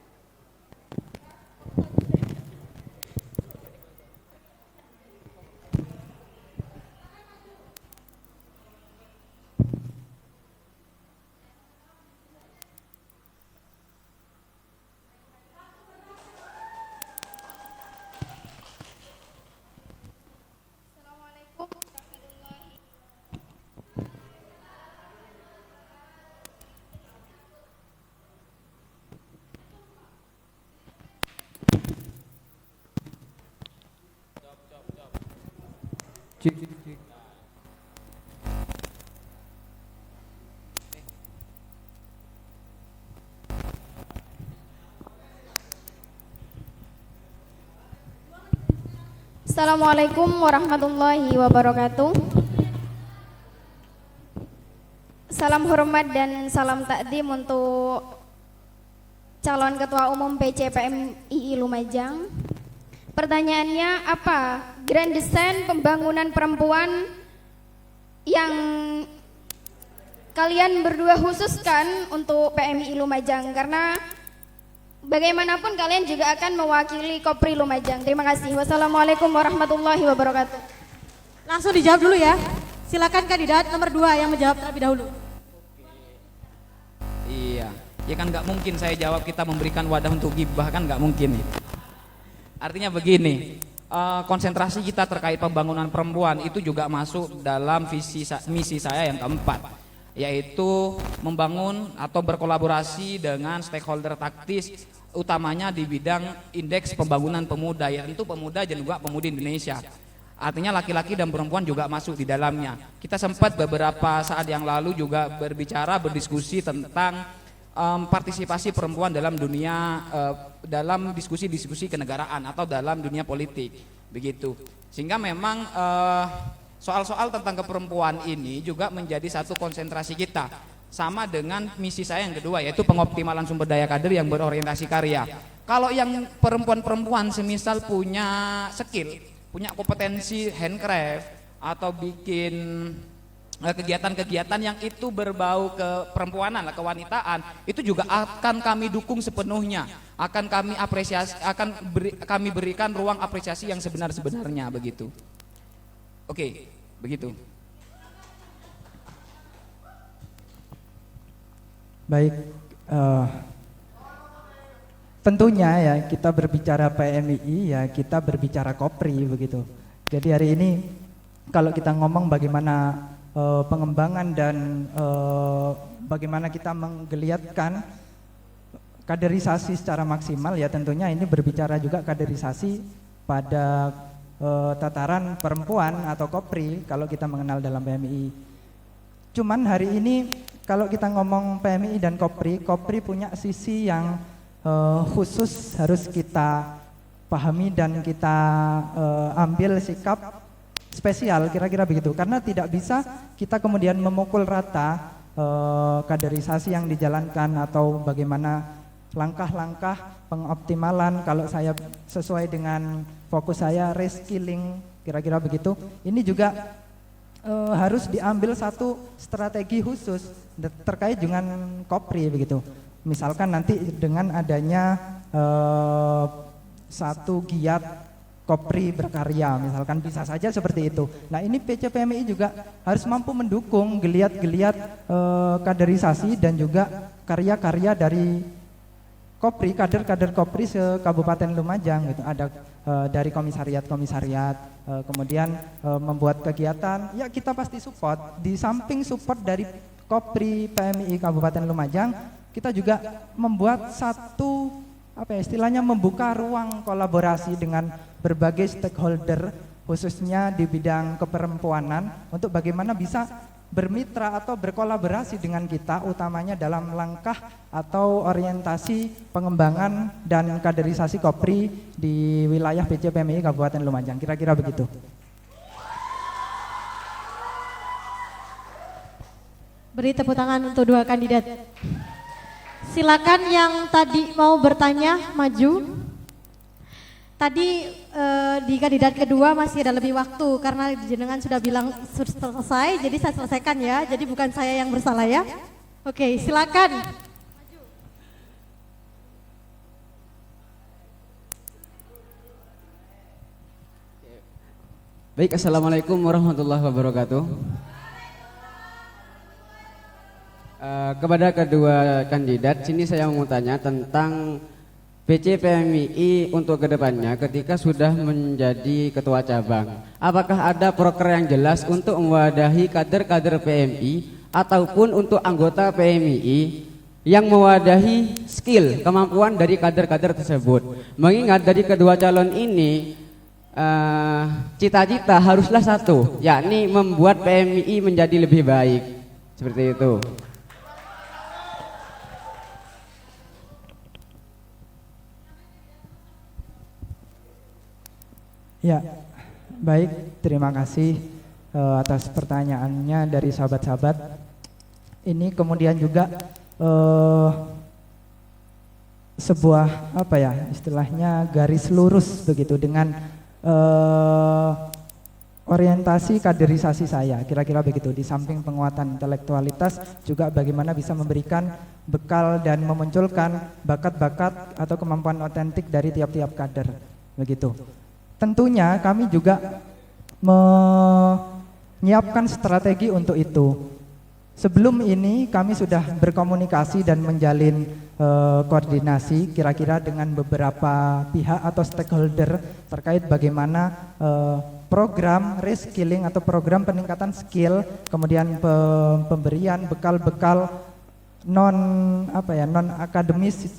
Assalamualaikum warahmatullahi wabarakatuh. Salam hormat dan salam takdim untuk calon ketua umum PC PMII Lumajang. Pertanyaannya, apa grand design pembangunan perempuan yang kalian berdua khususkan untuk PMII Lumajang? Karena bagaimanapun kalian juga akan mewakili Kopri Lumajang. Terima kasih. Wassalamualaikum warahmatullahi wabarakatuh. Langsung dijawab dulu ya. Silakan kandidat nomor 2 yang menjawab terlebih dahulu. Iya, ya kan nggak mungkin saya jawab kita memberikan wadah untuk gibah, kan nggak mungkin itu. Artinya begini, konsentrasi kita terkait pembangunan perempuan itu juga masuk dalam misi saya yang keempat. yaitu membangun atau berkolaborasi dengan stakeholder taktis, utamanya di bidang indeks pembangunan pemuda, yaitu pemuda dan juga pemudi Indonesia. Artinya laki-laki dan perempuan juga masuk di dalamnya. Kita sempat beberapa saat yang lalu juga berdiskusi tentang partisipasi perempuan dalam dunia, dalam diskusi-diskusi kenegaraan atau dalam dunia politik, begitu. Sehingga memang soal-soal tentang keperempuan ini juga menjadi satu konsentrasi kita, sama dengan misi saya yang kedua, yaitu pengoptimalan sumber daya kader yang berorientasi karya. Kalau yang perempuan-perempuan semisal punya skill, punya kompetensi handcraft atau bikin kegiatan-kegiatan yang itu berbau keperempuanan, kewanitaan, itu juga akan kami dukung sepenuhnya, akan kami apresiasi, kami berikan ruang apresiasi yang sebenar-benarnya, begitu. Oke, begitu. Baik, tentunya ya kita berbicara PMII ya kita berbicara Kopri begitu. Jadi hari ini kalau kita ngomong bagaimana pengembangan dan bagaimana kita menggeliatkan kaderisasi secara maksimal, ya tentunya ini berbicara juga kaderisasi pada tataran perempuan atau Kopri kalau kita mengenal dalam PMII. Cuman hari ini kalau kita ngomong PMII dan Kopri, Kopri punya sisi yang khusus harus kita pahami dan kita ambil sikap spesial, kira-kira begitu. Karena tidak bisa kita kemudian memukul rata kaderisasi yang dijalankan atau bagaimana langkah-langkah pengoptimalan. Kalau saya sesuai dengan fokus saya reskilling, kira-kira begitu. Ini juga harus diambil satu strategi khusus terkait dengan Kopri begitu. Misalkan nanti dengan adanya satu giat Kopri berkarya, misalkan bisa saja seperti itu. Nah ini PCPMI juga harus mampu mendukung geliat-geliat kaderisasi dan juga karya-karya dari Kopri, kader-kader Kopri se-Kabupaten Lumajang gitu. Ada dari komisariat-komisariat, kemudian membuat kegiatan, ya kita pasti support. Di samping support dari Kopri PMI Kabupaten Lumajang, kita juga membuat satu istilahnya membuka ruang kolaborasi dengan berbagai stakeholder khususnya di bidang keperempuanan untuk bagaimana bisa bermitra atau berkolaborasi dengan kita, utamanya dalam langkah atau orientasi pengembangan dan kaderisasi Kopri di wilayah PCPMI Kabupaten Lumajang, kira-kira begitu. Beri tepuk tangan untuk dua kandidat. Silakan yang tadi mau bertanya maju. Tadi di kandidat kedua masih ada lebih waktu karena jenengan sudah bilang selesai, jadi saya selesaikan ya. Jadi bukan saya yang bersalah ya. Oke, silakan. Baik, assalamualaikum warahmatullahi wabarakatuh. Kepada kedua kandidat, sini saya mau tanya tentang PCPMI untuk kedepannya ketika sudah menjadi ketua cabang. Apakah ada proker yang jelas untuk mewadahi kader-kader PMI ataupun untuk anggota PMI yang mewadahi skill, kemampuan dari kader-kader tersebut? Mengingat dari kedua calon ini cita-cita haruslah satu, yakni membuat PMI menjadi lebih baik. Seperti itu. Ya, baik, terima kasih atas pertanyaannya dari sahabat-sahabat. Ini kemudian juga sebuah istilahnya garis lurus begitu dengan orientasi kaderisasi saya, kira-kira begitu. Di samping penguatan intelektualitas juga bagaimana bisa memberikan bekal dan memunculkan bakat-bakat atau kemampuan otentik dari tiap-tiap kader, begitu. Tentunya kami juga menyiapkan strategi untuk itu. Sebelum ini kami sudah berkomunikasi dan menjalin koordinasi kira-kira dengan beberapa pihak atau stakeholder terkait bagaimana program reskilling atau program peningkatan skill, kemudian pemberian bekal-bekal non akademis,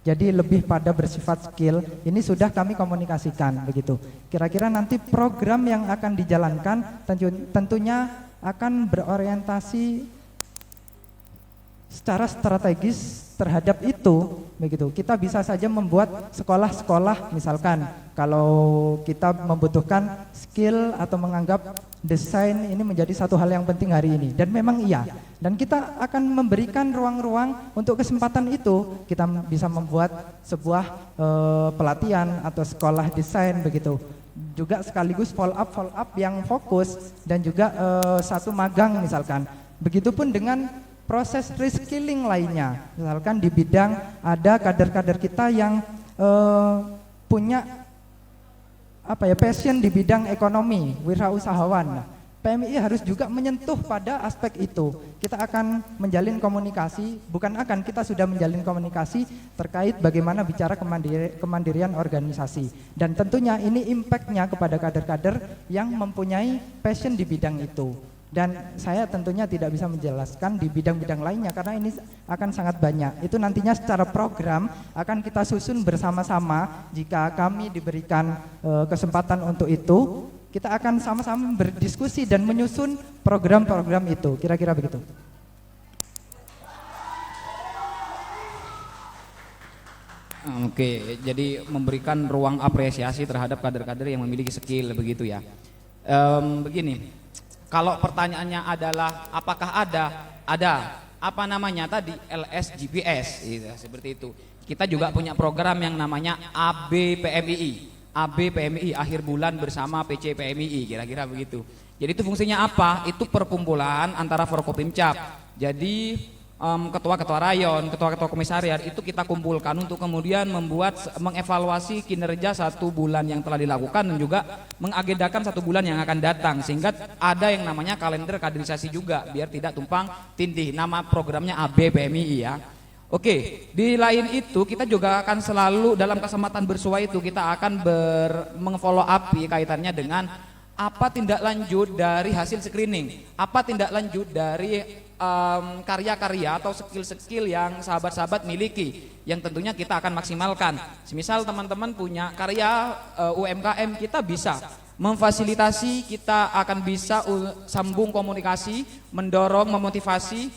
jadi lebih pada bersifat skill. Ini sudah kami komunikasikan begitu. Kira-kira nanti program yang akan dijalankan tentunya akan berorientasi secara strategis terhadap itu begitu. Kita bisa saja membuat sekolah-sekolah, misalkan kalau kita membutuhkan skill atau menganggap desain ini menjadi satu hal yang penting hari ini, dan memang iya, dan kita akan memberikan ruang-ruang untuk kesempatan itu. Kita bisa membuat sebuah pelatihan atau sekolah desain begitu, juga sekaligus follow up yang fokus, dan juga satu magang misalkan. Begitupun dengan proses reskilling lainnya, misalkan di bidang ada kader-kader kita yang punya passion di bidang ekonomi, wirausahawan. PMI harus juga menyentuh pada aspek itu. Kita akan menjalin komunikasi, kita sudah menjalin komunikasi terkait bagaimana bicara kemandirian organisasi. Dan tentunya ini impactnya kepada kader-kader yang mempunyai passion di bidang itu. Dan saya tentunya tidak bisa menjelaskan di bidang-bidang lainnya karena ini akan sangat banyak. Itu nantinya secara program akan kita susun bersama-sama. Jika kami diberikan kesempatan untuk itu, kita akan sama-sama berdiskusi dan menyusun program-program itu. Kira-kira begitu. Oke, jadi memberikan ruang apresiasi terhadap kader-kader yang memiliki skill begitu ya. Begini. Kalau pertanyaannya adalah apakah ada apa namanya tadi LSGPS gitu, seperti itu. Kita juga punya program yang namanya ABPMII akhir bulan bersama PC PMII, kira-kira begitu. Jadi itu fungsinya apa? Itu perkumpulan antara Forkopimcap. Jadi ketua-ketua rayon, ketua-ketua komisariat itu kita kumpulkan untuk kemudian mengevaluasi kinerja 1 bulan yang telah dilakukan dan juga mengagendakan 1 bulan yang akan datang, sehingga ada yang namanya kalender kaderisasi juga biar tidak tumpang tindih. Nama programnya ABPMII ya. Oke, di lain itu kita juga akan selalu dalam kesempatan bersua itu kita akan meng-follow up kaitannya dengan apa tindak lanjut dari hasil screening, apa tindak lanjut dari karya-karya atau skill-skill yang sahabat-sahabat miliki yang tentunya kita akan maksimalkan. Semisal teman-teman punya karya UMKM, kita bisa memfasilitasi, kita akan bisa sambung komunikasi, mendorong, memotivasi,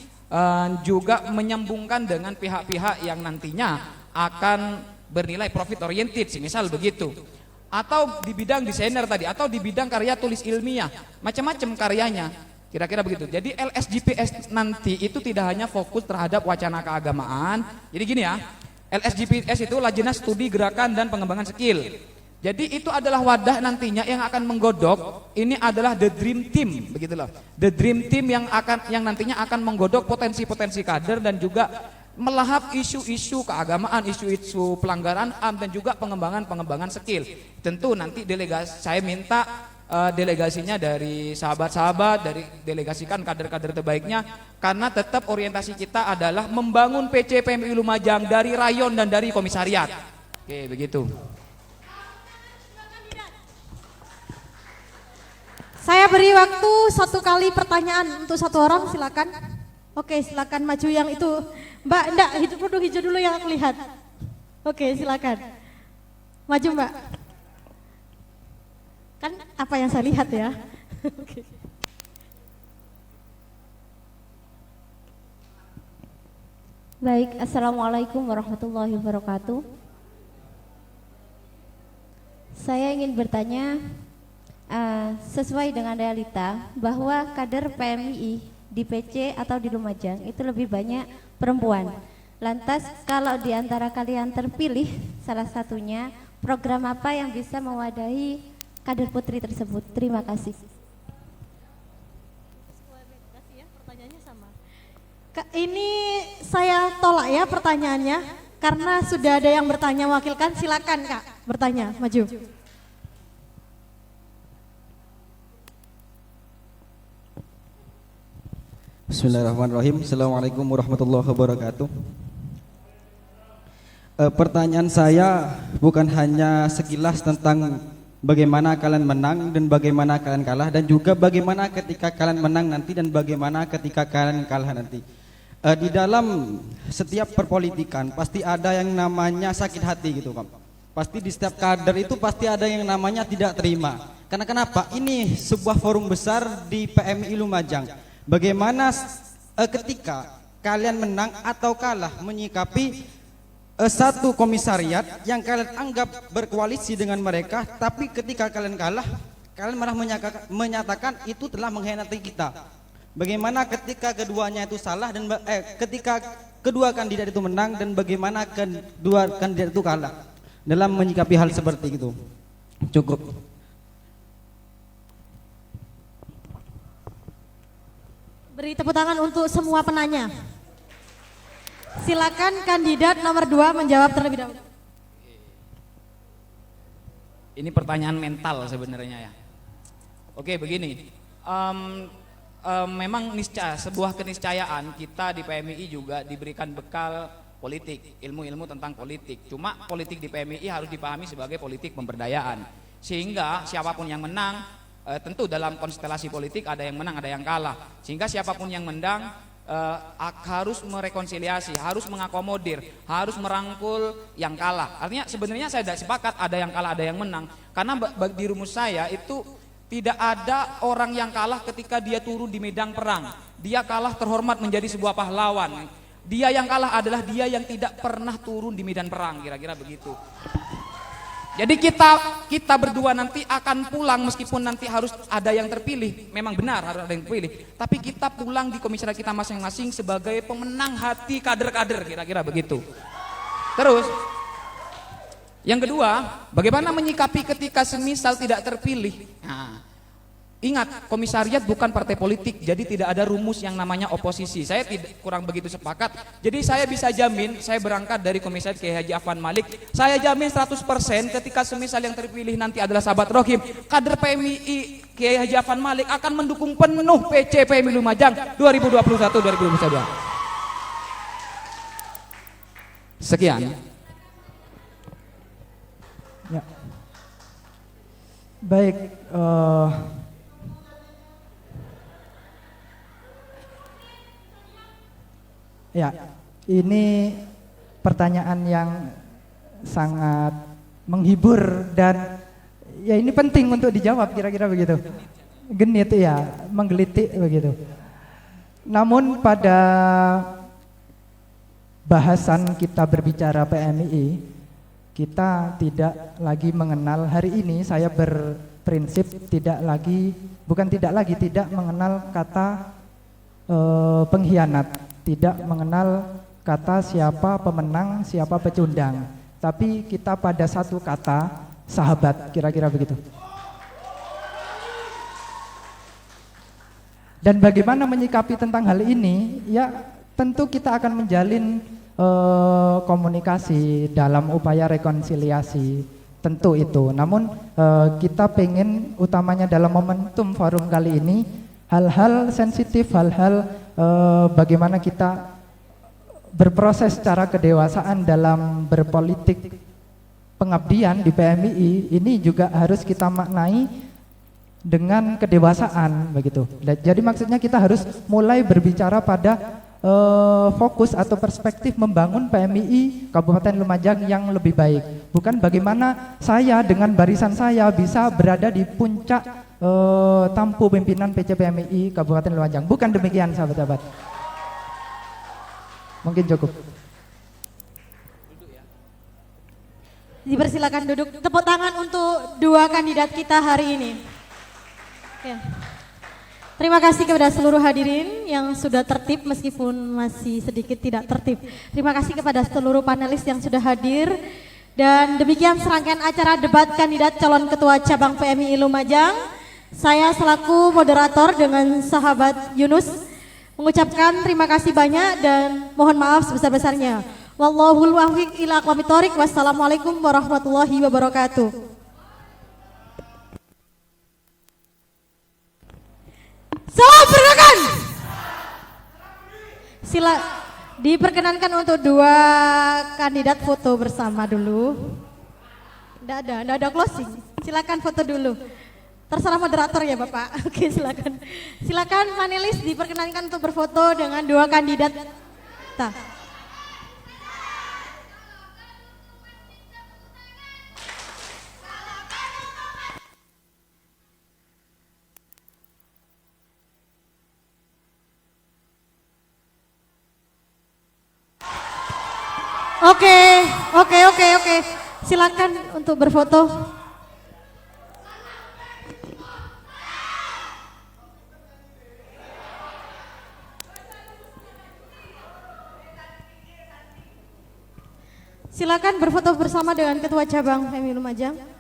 juga menyambungkan dengan pihak-pihak yang nantinya akan bernilai profit oriented, semisal begitu. Atau di bidang desainer tadi, atau di bidang karya tulis ilmiah, macam-macam karyanya. Kira-kira begitu. Jadi LSGPS nanti itu tidak hanya fokus terhadap wacana keagamaan. Jadi gini ya, LSGPS itu Lajnah Studi Gerakan dan Pengembangan Skill. Jadi itu adalah wadah nantinya yang akan menggodok. Ini adalah the dream team, begitulah. The dream team yang nantinya akan menggodok potensi-potensi kader dan juga melahap isu-isu keagamaan, isu-isu pelanggaran HAM dan juga pengembangan skill. Tentu nanti saya minta delegasinya dari sahabat-sahabat, dari delegasikan kader-kader terbaiknya, karena tetap orientasi kita adalah membangun PC PMI Lumajang dari rayon dan dari komisariat. Oke, begitu. Saya beri waktu 1 kali pertanyaan untuk 1 orang, silakan. Oke, silakan maju yang itu. Mbak, enggak, hijau dulu yang aku lihat. Oke, silakan. Maju, Mbak. Kan apa yang saya lihat ya. Oke. Baik, assalamualaikum warahmatullahi wabarakatuh. Saya ingin bertanya sesuai dengan realita bahwa kader PMII di PC atau di Lumajang itu lebih banyak perempuan. Lantas kalau di antara kalian terpilih salah satunya, program apa yang bisa mewadahi kader putri tersebut? Terima kasih. Ini saya tolak ya pertanyaannya, karena sudah ada yang bertanya mewakilkan. Silakan Kak bertanya, maju. Bismillahirrahmanirrahim. Assalamualaikum warahmatullahi wabarakatuh. Pertanyaan saya bukan hanya sekilas tentang bagaimana kalian menang dan bagaimana kalian kalah, dan juga bagaimana ketika kalian menang nanti dan bagaimana ketika kalian kalah nanti. Di dalam setiap perpolitikan pasti ada yang namanya sakit hati gitu kan. Pasti di setiap kader itu pasti ada yang namanya tidak terima. Karena kenapa? Ini sebuah forum besar di PMI Lumajang. Bagaimana ketika kalian menang atau kalah menyikapi satu komisariat yang kalian anggap berkoalisi dengan mereka, tapi ketika kalian kalah, kalian malah menyatakan itu telah mengkhianati kita. Bagaimana ketika keduanya itu salah dan ketika kedua kandidat itu menang dan bagaimana kedua kandidat itu kalah dalam menyikapi hal seperti itu. Cukup. Beri tepuk tangan untuk semua penanya. Silakan kandidat nomor 2 menjawab terlebih dahulu. Ini pertanyaan mental sebenarnya ya. Oke, begini. Memang sebuah keniscayaan kita di PMI juga diberikan bekal politik, ilmu-ilmu tentang politik. Cuma politik di PMI harus dipahami sebagai politik pemberdayaan. Sehingga siapapun yang menang, tentu dalam konstelasi politik ada yang menang, ada yang kalah. Sehingga siapapun yang menang harus merekonsiliasi, harus mengakomodir, harus merangkul yang kalah. Artinya sebenarnya saya tidak sepakat ada yang kalah, ada yang menang. Karena di rumus saya itu tidak ada orang yang kalah ketika dia turun di medan perang. Dia kalah terhormat menjadi sebuah pahlawan. Dia yang kalah adalah dia yang tidak pernah turun di medan perang, kira-kira begitu. Jadi kita berdua nanti akan pulang meskipun nanti harus ada yang terpilih. Memang benar harus ada yang terpilih. Tapi kita pulang di komisariat kita masing-masing sebagai pemenang hati kader-kader, kira-kira begitu. Terus yang kedua, bagaimana menyikapi ketika semisal tidak terpilih? Nah, ingat, komisariat bukan partai politik, jadi tidak ada rumus yang namanya oposisi. Saya kurang begitu sepakat. Jadi saya bisa jamin, saya berangkat dari komisariat Kiai Haji Afwan Malik, saya jamin 100% ketika semisal yang terpilih nanti adalah sahabat Rohim, kader PMI Kiai Haji Afwan Malik akan mendukung penuh PC PMI Lumajang 2021-2022. Sekian. Ya. Baik, ya, ini pertanyaan yang sangat menghibur dan ya ini penting untuk dijawab, kira-kira begitu. Genit ya, menggelitik begitu. Namun pada bahasan kita berbicara PMI, kita tidak lagi mengenal, hari ini saya berprinsip tidak mengenal kata pengkhianat, tidak mengenal kata siapa pemenang, siapa pecundang, tapi kita pada satu kata sahabat, kira-kira begitu. Dan bagaimana menyikapi tentang hal ini? Ya tentu kita akan menjalin komunikasi dalam upaya rekonsiliasi, tentu itu. Namun kita pengen utamanya dalam momentum forum kali ini hal-hal sensitif, hal-hal bagaimana kita berproses secara kedewasaan dalam berpolitik pengabdian di PMI ini juga harus kita maknai dengan kedewasaan begitu. Jadi maksudnya kita harus mulai berbicara pada fokus atau perspektif membangun PMI Kabupaten Lumajang yang lebih baik. Bukan bagaimana saya dengan barisan saya bisa berada di puncak tampu pimpinan PC PMI Kabupaten Lumajang. Bukan demikian sahabat-sahabat. Mungkin cukup. Dipersilakan duduk. Tepuk tangan untuk dua kandidat kita hari ini. Ya. Terima kasih kepada seluruh hadirin yang sudah tertib meskipun masih sedikit tidak tertib. Terima kasih kepada seluruh panelis yang sudah hadir. Dan demikian serangkaian acara debat kandidat calon ketua cabang PMI Lumajang. Saya selaku moderator dengan sahabat Yunus mengucapkan terima kasih banyak dan mohon maaf sebesar-besarnya. Wallahul muwaffiq ila aqwamit thoriq. Wassalamualaikum warahmatullahi wabarakatuh. Salam pergerakan. Sila diperkenankan untuk dua kandidat foto bersama dulu. Tidak ada closing. Silakan foto dulu. Terserah moderator ya Bapak. Oke, silakan. Silakan panelis diperkenankan untuk berfoto dengan dua kandidat. Oke. Silakan untuk berfoto. Silakan berfoto bersama dengan Ketua Cabang PMI Lumajang.